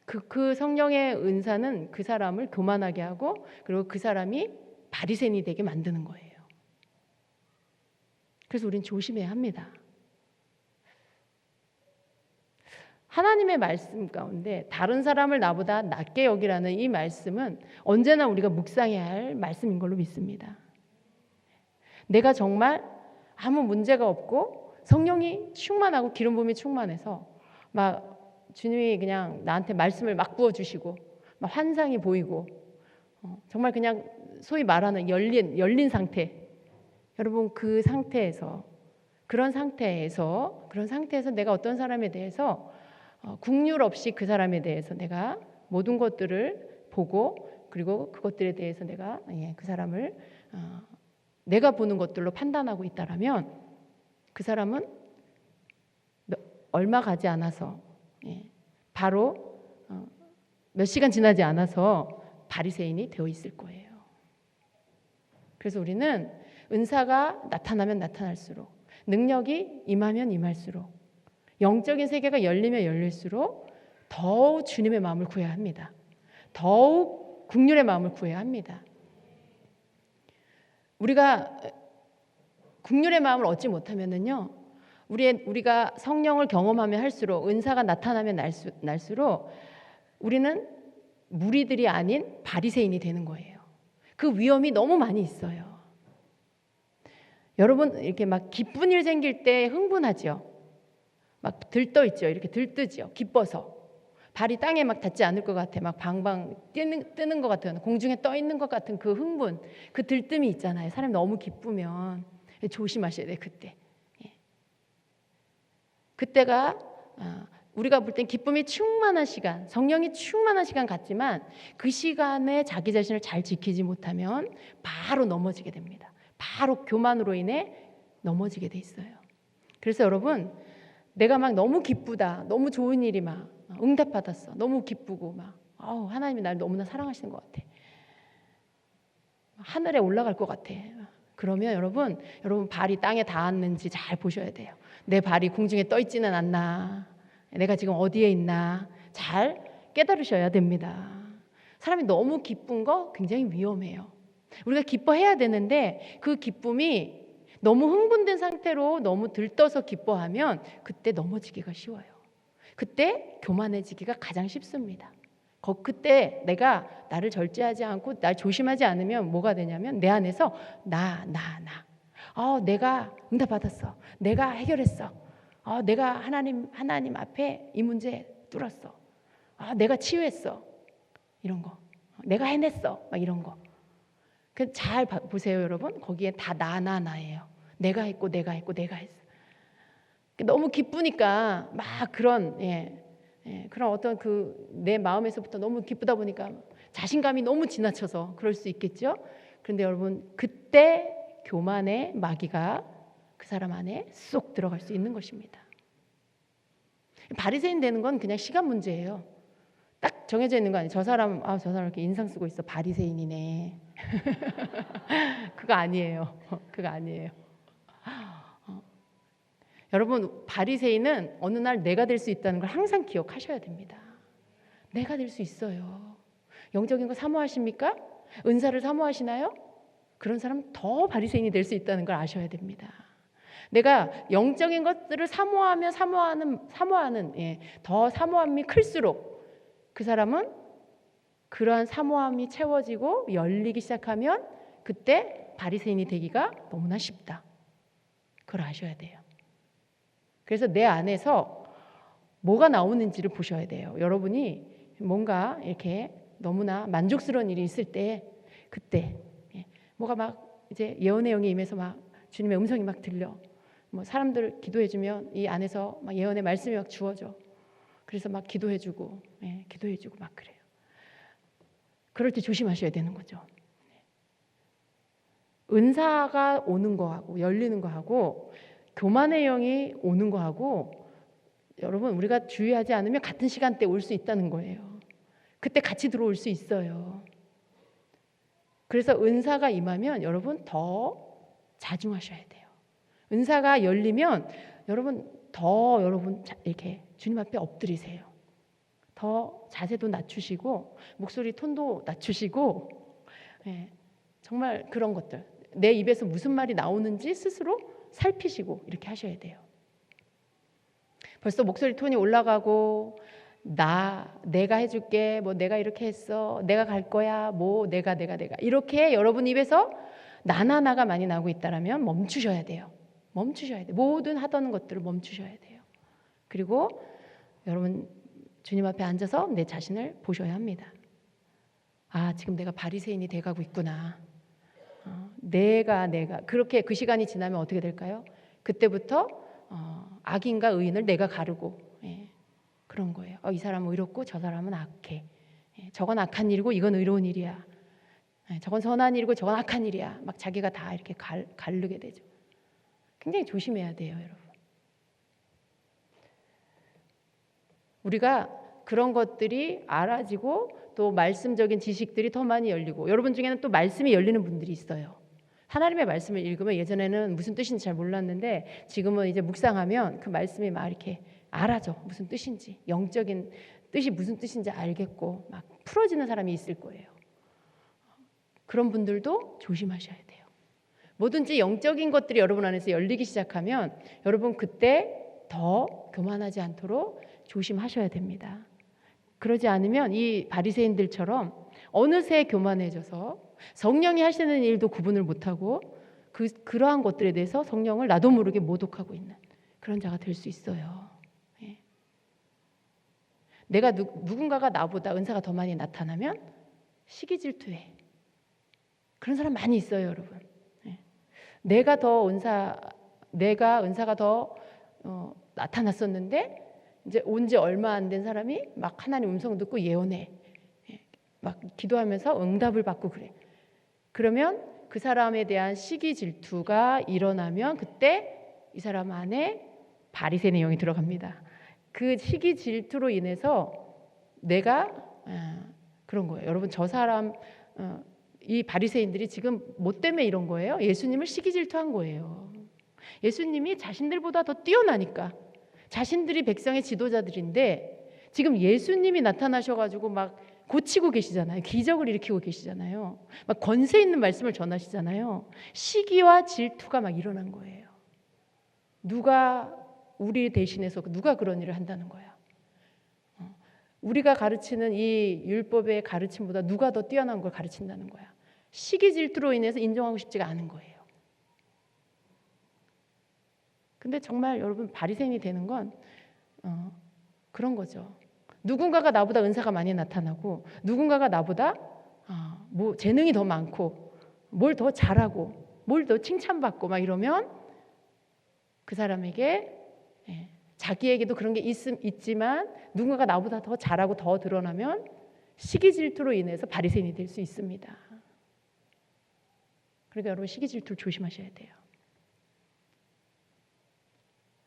그 성령의 은사는 그 사람을 교만하게 하고 그리고 그 사람이 바리새인이 되게 만드는 거예요. 그래서 우린 조심해야 합니다. 하나님의 말씀 가운데 다른 사람을 나보다 낮게 여기라는 이 말씀은 언제나 우리가 묵상해야 할 말씀인 걸로 믿습니다. 내가 정말 아무 문제가 없고 성령이 충만하고 기름 부음이 충만해서 막 주님이 그냥 나한테 말씀을 막 부어주시고 막 환상이 보이고 정말 그냥 소위 말하는 열린 상태. 여러분 그런 상태에서 내가 어떤 사람에 대해서 국률 없이 그 사람에 대해서 내가 모든 것들을 보고 그리고 그것들에 대해서 내가 그 사람을 내가 보는 것들로 판단하고 있다라면 그 사람은 얼마 가지 않아서 바로 몇 시간 지나지 않아서 바리새인이 되어 있을 거예요. 그래서 우리는 은사가 나타나면 나타날수록 능력이 임하면 임할수록 영적인 세계가 열리면 열릴수록 더욱 주님의 마음을 구해야 합니다. 더욱 국률의 마음을 구해야 합니다. 우리가 국률의 마음을 얻지 못하면은요, 우리가 성령을 경험하면 할수록 은사가 나타나면 날수록 우리는 무리들이 아닌 바리새인이 되는 거예요. 그 위험이 너무 많이 있어요. 여러분 이렇게 막 기쁜 일 생길 때 흥분하죠. 막 들떠 있죠. 이렇게 들뜨죠. 기뻐서 발이 땅에 막 닿지 않을 것 같아. 막 방방 뜨는 것 같아요. 공중에 떠 있는 것 같은 그 흥분, 그 들뜸이 있잖아요. 사람이 너무 기쁘면 조심하셔야 돼요. 그때가 우리가 볼 땐 기쁨이 충만한 시간, 성령이 충만한 시간 같지만 그 시간에 자기 자신을 잘 지키지 못하면 바로 넘어지게 됩니다. 바로 교만으로 인해 넘어지게 돼 있어요. 그래서 여러분 내가 막 너무 기쁘다, 너무 좋은 일이 막 응답받았어, 너무 기쁘고 막 하나님이 날 너무나 사랑하시는 것 같아, 하늘에 올라갈 것 같아. 그러면 여러분 발이 땅에 닿았는지 잘 보셔야 돼요. 내 발이 공중에 떠 있지는 않나, 내가 지금 어디에 있나 잘 깨달으셔야 됩니다. 사람이 너무 기쁜 거 굉장히 위험해요. 우리가 기뻐해야 되는데 그 기쁨이 너무 흥분된 상태로 너무 들떠서 기뻐하면 그때 넘어지기가 쉬워요. 그때 교만해지기가 가장 쉽습니다. 그때 내가 나를 절제하지 않고 날 조심하지 않으면 뭐가 되냐면 내 안에서 내가 응답받았어, 내가 해결했어, 내가 하나님 앞에 이 문제 뚫었어, 내가 치유했어, 이런 거, 내가 해냈어, 막 이런 거. 잘 보세요, 여러분. 거기에 다 나예요. 내가 했고 내가 했어. 너무 기쁘니까 막 그런 어떤 내 마음에서부터 너무 기쁘다 보니까 자신감이 너무 지나쳐서 그럴 수 있겠죠. 그런데 여러분 그때 교만의 마귀가 그 사람 안에 쏙 들어갈 수 있는 것입니다. 바리새인 되는 건 그냥 시간 문제예요. 딱 정해져 있는 거 아니에요. 저 사람 이렇게 인상 쓰고 있어, 바리새인이네. 그거 아니에요. 여러분 바리새인은 어느 날 내가 될 수 있다는 걸 항상 기억하셔야 됩니다. 내가 될 수 있어요. 영적인 거 사모하십니까? 은사를 사모하시나요? 그런 사람 더 바리새인이 될 수 있다는 걸 아셔야 됩니다. 내가 영적인 것들을 사모하면 사모하는 더 사모함이 클수록 그 사람은 그러한 사모함이 채워지고 열리기 시작하면 그때 바리새인이 되기가 너무나 쉽다. 그걸 아셔야 돼요. 그래서 내 안에서 뭐가 나오는지를 보셔야 돼요. 여러분이 뭔가 이렇게 너무나 만족스러운 일이 있을 때 그때 뭐가 막 이제 예언의 영이 임해서 막 주님의 음성이 막 들려. 뭐 사람들 기도해주면 이 안에서 막 예언의 말씀이 막 주어져. 그래서 막 기도해주고 막 그래요. 그럴 때 조심하셔야 되는 거죠. 은사가 오는 거하고 열리는 거하고 교만의 영이 오는 거하고 여러분 우리가 주의하지 않으면 같은 시간대에 올 수 있다는 거예요. 그때 같이 들어올 수 있어요. 그래서 은사가 임하면 여러분 더 자중하셔야 돼요. 은사가 열리면 여러분 더 이렇게 주님 앞에 엎드리세요. 더 자세도 낮추시고 목소리 톤도 낮추시고, 예, 정말 그런 것들, 내 입에서 무슨 말이 나오는지 스스로 살피시고 이렇게 하셔야 돼요. 벌써 목소리 톤이 올라가고 내가 해줄게, 뭐 내가 이렇게 했어, 내가 갈 거야, 뭐 내가 이렇게 여러분 입에서 나가 많이 나오고 있다라면 멈추셔야 돼요. 멈추셔야 돼요. 모든 하던 것들을 멈추셔야 돼요. 그리고 여러분 주님 앞에 앉아서 내 자신을 보셔야 합니다. 아, 지금 내가 바리새인이 돼가고 있구나. 내가 그렇게 그 시간이 지나면 어떻게 될까요? 그때부터 악인과 의인을 내가 가르고, 예, 그런 거예요. 이 사람은 의롭고 저 사람은 악해. 예, 저건 악한 일이고 이건 의로운 일이야. 예, 저건 선한 일이고 저건 악한 일이야. 막 자기가 다 이렇게 가르게 되죠. 굉장히 조심해야 돼요, 여러분. 우리가 그런 것들이 알아지고 또 말씀적인 지식들이 더 많이 열리고, 여러분 중에는 또 말씀이 열리는 분들이 있어요. 하나님의 말씀을 읽으면 예전에는 무슨 뜻인지 잘 몰랐는데 지금은 이제 묵상하면 그 말씀이 막 이렇게 알아져. 무슨 뜻인지, 영적인 뜻이 무슨 뜻인지 알겠고 막 풀어지는 사람이 있을 거예요. 그런 분들도 조심하셔야 돼요. 뭐든지 영적인 것들이 여러분 안에서 열리기 시작하면 여러분 그때 더 교만하지 않도록 조심하셔야 됩니다. 그러지 않으면 이 바리새인들처럼 어느새 교만해져서 성령이 하시는 일도 구분을 못하고 그러한 것들에 대해서 성령을 나도 모르게 모독하고 있는 그런 자가 될 수 있어요. 예. 내가 누군가가 나보다 은사가 더 많이 나타나면 시기 질투해. 그런 사람 많이 있어요, 여러분. 예. 내가 은사가 더 나타났었는데 이제 온 지 얼마 안 된 사람이 막 하나님 음성 듣고 예언해. 예. 막 기도하면서 응답을 받고 그래. 그러면 그 사람에 대한 시기 질투가 일어나면 그때 이 사람 안에 바리새인의 영이 들어갑니다. 그 시기 질투로 인해서 내가 그런 거예요. 여러분 저 사람 이 바리새인들이 지금 뭐 때문에 이런 거예요? 예수님을 시기 질투한 거예요. 예수님이 자신들보다 더 뛰어나니까. 자신들이 백성의 지도자들인데 지금 예수님이 나타나셔가지고 막 고치고 계시잖아요. 기적을 일으키고 계시잖아요. 막 권세 있는 말씀을 전하시잖아요. 시기와 질투가 막 일어난 거예요. 누가 우리 대신해서 누가 그런 일을 한다는 거야. 우리가 가르치는 이 율법의 가르침보다 누가 더 뛰어난 걸 가르친다는 거야. 시기 질투로 인해서 인정하고 싶지가 않은 거예요. 근데 정말 여러분 바리새인이 되는 건 그런 거죠. 누군가가 나보다 은사가 많이 나타나고 누군가가 나보다 뭐 재능이 더 많고 뭘 더 잘하고 뭘 더 칭찬받고 막 이러면 그 사람에게 자기에게도 그런 게 있지만 누군가가 나보다 더 잘하고 더 드러나면 시기 질투로 인해서 바리새인이 될 수 있습니다. 그러니까 여러분 시기 질투를 조심하셔야 돼요.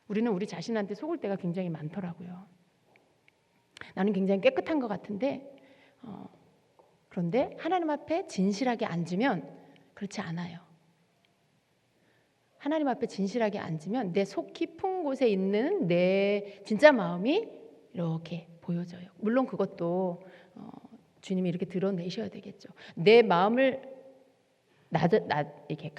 우리는 우리 자신한테 속을 때가 굉장히 많더라고요. 나는 굉장히 깨끗한 것 같은데 그런데 하나님 앞에 진실하게 앉으면 그렇지 않아요. 하나님 앞에 진실하게 앉으면 내 속 깊은 곳에 있는 내 진짜 마음이 이렇게 보여져요. 물론 그것도 주님이 이렇게 드러내셔야 되겠죠. 내 마음을 이렇게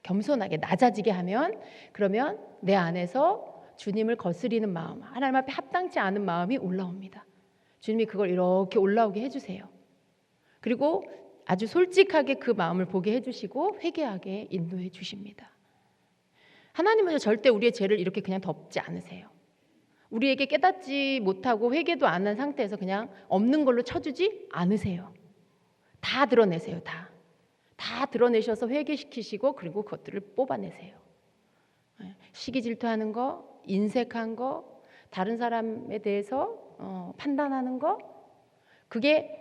겸손하게 낮아지게 하면 그러면 내 안에서 주님을 거스리는 마음, 하나님 앞에 합당치 않은 마음이 올라옵니다. 주님이 그걸 이렇게 올라오게 해주세요. 그리고 아주 솔직하게 그 마음을 보게 해주시고 회개하게 인도해 주십니다. 하나님은 절대 우리의 죄를 이렇게 그냥 덮지 않으세요. 우리에게 깨닫지 못하고 회개도 안 한 상태에서 그냥 없는 걸로 쳐주지 않으세요. 다 드러내세요. 다 드러내셔서 회개시키시고 그리고 그것들을 뽑아내세요. 시기 질투하는 거, 인색한 거, 다른 사람에 대해서 판단하는 거, 그게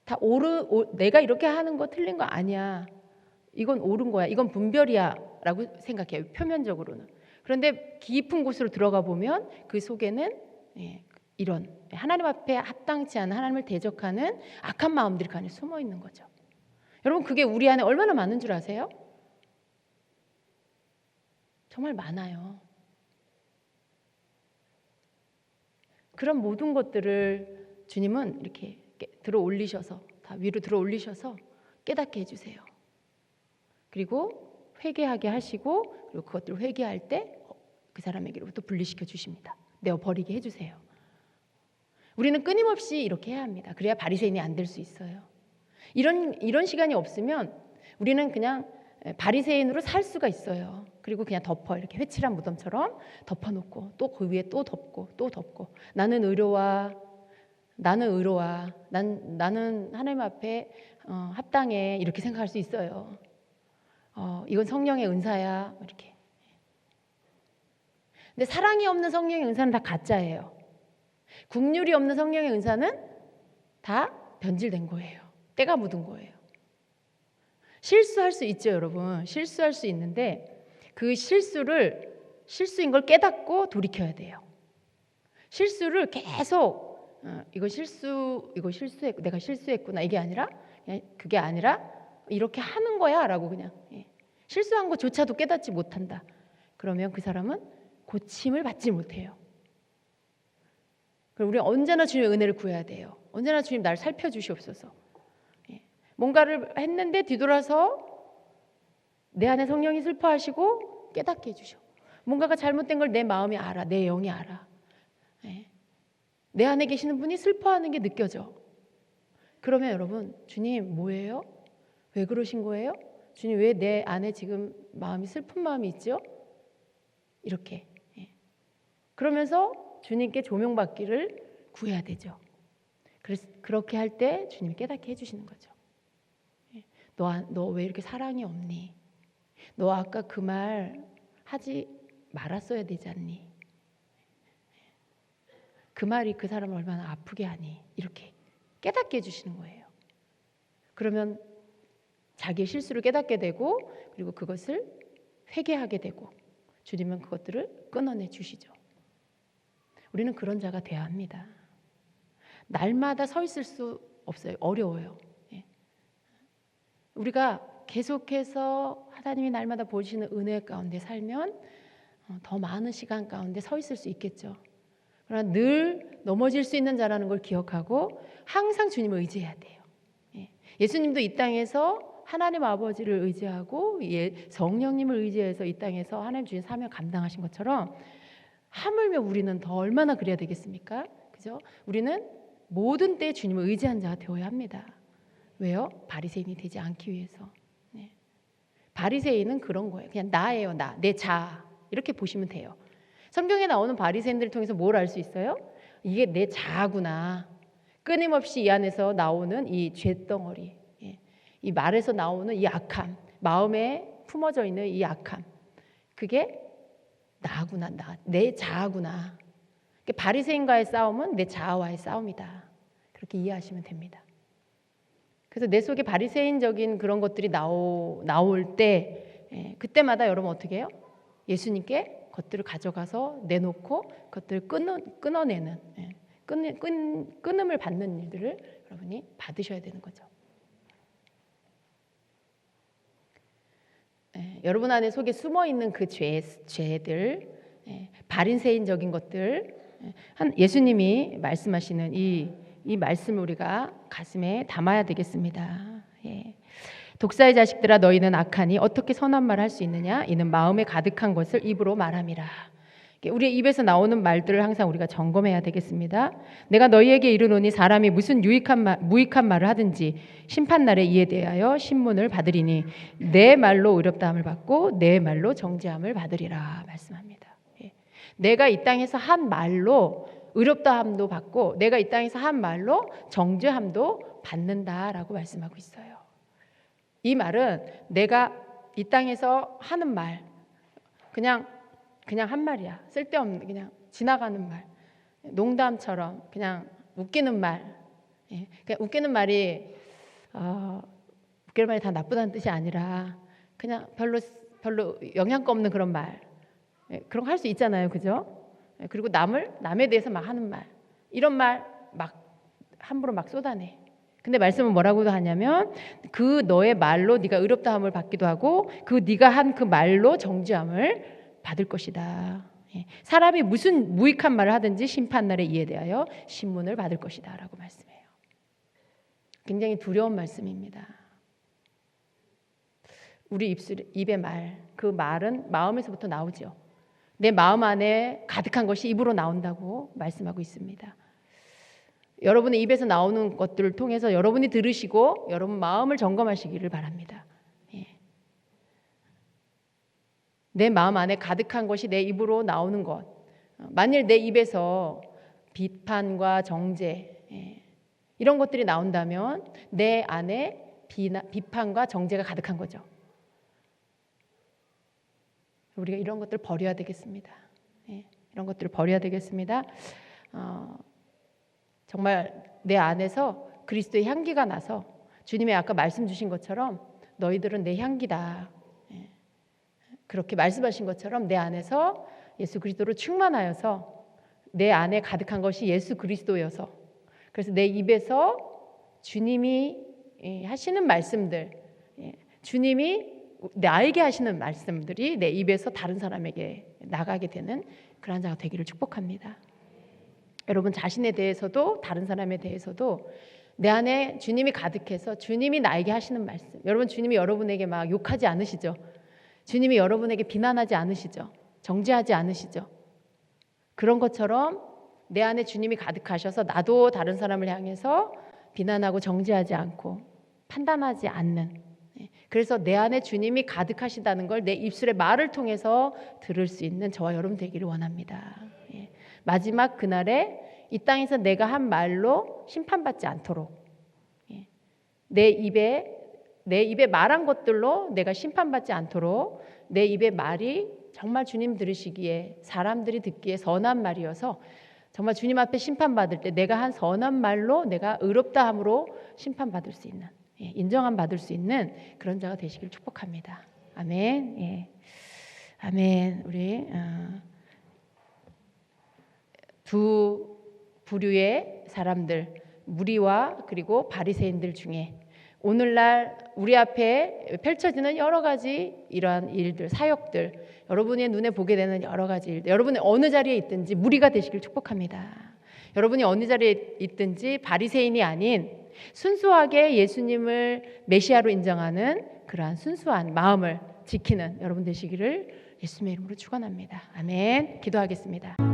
다 내가 이렇게 하는 거 틀린 거 아니야. 이건 옳은 거야. 이건 분별이야 라고 생각해요. 표면적으로는. 그런데 깊은 곳으로 들어가 보면 그 속에는 이런 하나님 앞에 합당치 않은, 하나님을 대적하는 악한 마음들이 그 안에 숨어 있는 거죠. 여러분, 그게 우리 안에 얼마나 많은 줄 아세요? 정말 많아요. 그런 모든 것들을 주님은 이렇게 들어 올리셔서, 다 위로 들어 올리셔서 깨닫게 해주세요. 그리고 회개하게 하시고, 그리고 그것들을 회개할 때 그 사람에게로부터 분리시켜 주십니다. 내어 버리게 해주세요. 우리는 끊임없이 이렇게 해야 합니다. 그래야 바리새인이 안 될 수 있어요. 이런 시간이 없으면 우리는 그냥 바리새인으로 살 수가 있어요. 그리고 그냥 덮어, 이렇게 회칠한 무덤처럼 덮어놓고 또 그 위에 또 덮고 또 덮고, 나는 의로와 나는 하나님 앞에 합당해, 이렇게 생각할 수 있어요. 이건 성령의 은사야, 이렇게. 근데 사랑이 없는 성령의 은사는 다 가짜예요. 긍휼이 없는 성령의 은사는 다 변질된 거예요. 때가 묻은 거예요. 실수할 수 있죠, 여러분. 실수할 수 있는데 그 실수인 걸 깨닫고 돌이켜야 돼요. 실수를 계속 이거 실수했고 내가 실수했구나, 그게 아니라 이렇게 하는 거야라고 그냥 실수한 것조차도 깨닫지 못한다. 그러면 그 사람은 고침을 받지 못해요. 그럼 우리는 언제나 주님의 은혜를 구해야 돼요. 언제나 주님 나를 살펴주시옵소서. 뭔가를 했는데 뒤돌아서 내 안에 성령이 슬퍼하시고 깨닫게 해주셔. 뭔가가 잘못된 걸 내 마음이 알아, 내 영이 알아. 내 안에 계시는 분이 슬퍼하는 게 느껴져. 그러면 여러분, 주님 뭐예요? 왜 그러신 거예요? 주님 왜 내 안에 지금 마음이 슬픈 마음이 있죠? 이렇게 그러면서 주님께 조명받기를 구해야 되죠. 그래서 그렇게 할 때 주님이 깨닫게 해주시는 거죠. 너 왜 이렇게 사랑이 없니? 너 아까 그 말 하지 말았어야 되지 않니? 그 말이 그 사람을 얼마나 아프게 하니? 이렇게 깨닫게 해주시는 거예요. 그러면 자기의 실수를 깨닫게 되고, 그리고 그것을 회개하게 되고, 주님은 그것들을 끊어내 주시죠. 우리는 그런 자가 되어야 합니다. 날마다 서 있을 수 없어요. 어려워요. 우리가 계속해서 하나님이 날마다 보시는 은혜 가운데 살면 더 많은 시간 가운데 서 있을 수 있겠죠. 그러나 늘 넘어질 수 있는 자라는 걸 기억하고 항상 주님을 의지해야 돼요. 예수님도 이 땅에서 하나님 아버지를 의지하고 성령님을 의지해서 이 땅에서 하나님 주신 사명 감당하신 것처럼, 하물며 우리는 더 얼마나 그래야 되겠습니까? 그죠? 우리는 모든 때 주님을 의지한 자가 되어야 합니다. 왜요? 바리새인이 되지 않기 위해서. 바리새인은 그런 거예요. 그냥 나예요, 내 자아. 이렇게 보시면 돼요. 성경에 나오는 바리새인들을 통해서 뭘 알 수 있어요? 이게 내 자아구나. 끊임없이 이 안에서 나오는 이 죄덩어리, 이 말에서 나오는 이 악함, 마음에 품어져 있는 이 악함, 그게 나구나, 내 자아구나. 바리새인과의 싸움은 내 자아와의 싸움이다. 그렇게 이해하시면 됩니다. 그래서 내 속에 바리새인적인 그런 것들이 나올 때, 그때마다 여러분 어떻게 해요? 예수님께 것들을 가져가서 내놓고 그것들을 끊어내는, 끊음을 받는 일들을 여러분이 받으셔야 되는 거죠. 여러분 안에 속에 숨어 있는 그 죄들, 바리새인적인 것들, 예수님이 말씀하시는 이 말씀을 우리가 가슴에 담아야 되겠습니다. 독사의 자식들아, 너희는 악하니 어떻게 선한 말을 할 수 있느냐? 이는 마음에 가득한 것을 입으로 말함이라. 우리의 입에서 나오는 말들을 항상 우리가 점검해야 되겠습니다. 내가 너희에게 이르노니 사람이 무슨 무익한 말을 하든지 심판날에 이에 대하여 신문을 받으리니 내 말로 의롭다함을 받고 내 말로 정죄함을 받으리라 말씀합니다. 내가 이 땅에서 한 말로 의롭다함도 받고 내가 이 땅에서 한 말로 정죄함도 받는다라고 말씀하고 있어요. 이 말은 내가 이 땅에서 하는 말, 그냥 한 말이야. 쓸데없는, 그냥 지나가는 말, 농담처럼 그냥 웃기는 말. 그냥 웃기는 말이 다 나쁘다는 뜻이 아니라 그냥 별로 영향가 없는 그런 말. 그런 거 할 수 있잖아요, 그죠? 그리고 남에 대해서 막 하는 말, 이런 말 막 함부로 막 쏟아내. 근데 말씀은 뭐라고 하냐면 그 너의 말로 네가 의롭다함을 받기도 하고 그 네가 한 그 말로 정죄함을 받을 것이다. 사람이 무슨 무익한 말을 하든지 심판날에 이에 대하여 신문을 받을 것이다 라고 말씀해요. 굉장히 두려운 말씀입니다. 우리 입의 말, 그 말은 마음에서부터 나오죠. 내 마음 안에 가득한 것이 입으로 나온다고 말씀하고 있습니다. 여러분의 입에서 나오는 것들을 통해서 여러분이 들으시고 여러분 마음을 점검하시기를 바랍니다. 내 마음 안에 가득한 것이 내 입으로 나오는 것, 만일 내 입에서 비판과 정죄 이런 것들이 나온다면 내 안에 비판과 정죄가 가득한 거죠. 우리가 이런 것들을 버려야 되겠습니다. 이런 것들을 버려야 되겠습니다. 정말 내 안에서 그리스도의 향기가 나서 주님이 아까 말씀 주신 것처럼 너희들은 내 향기다. 그렇게 말씀하신 것처럼 내 안에서 예수 그리스도로 충만하여서 내 안에 가득한 것이 예수 그리스도여서 그래서 내 입에서 주님이 하시는 말씀들, 주님이 나에게 하시는 말씀들이 내 입에서 다른 사람에게 나가게 되는 그런 자가 되기를 축복합니다. 여러분 자신에 대해서도 다른 사람에 대해서도 내 안에 주님이 가득해서 주님이 나에게 하시는 말씀, 여러분 주님이 여러분에게 막 욕하지 않으시죠? 주님이 여러분에게 비난하지 않으시죠? 정죄하지 않으시죠? 그런 것처럼 내 안에 주님이 가득하셔서 나도 다른 사람을 향해서 비난하고 정죄하지 않고 판단하지 않는, 그래서 내 안에 주님이 가득하시다는 걸 내 입술의 말을 통해서 들을 수 있는 저와 여러분 되기를 원합니다. 마지막 그날에 이 땅에서 내가 한 말로 심판받지 않도록 내 입에 말한 것들로 내가 심판받지 않도록 내 입의 말이 정말 주님 들으시기에 사람들이 듣기에 선한 말이어서 정말 주님 앞에 심판받을 때 내가 한 선한 말로 내가 의롭다함으로 심판받을 수 있는, 인정함 받을 수 있는 그런 자가 되시길 축복합니다. 아멘. 아멘. 우리 두 부류의 사람들, 무리와 그리고 바리새인들 중에 오늘날 우리 앞에 펼쳐지는 여러 가지 이러한 일들, 사역들, 여러분의 눈에 보게 되는 여러 가지 일들, 여러분이 어느 자리에 있든지 무리가 되시길 축복합니다. 여러분이 어느 자리에 있든지 바리새인이 아닌 순수하게 예수님을 메시아로 인정하는 그러한 순수한 마음을 지키는 여러분 되시기를 예수님의 이름으로 축원합니다. 아멘. 기도하겠습니다.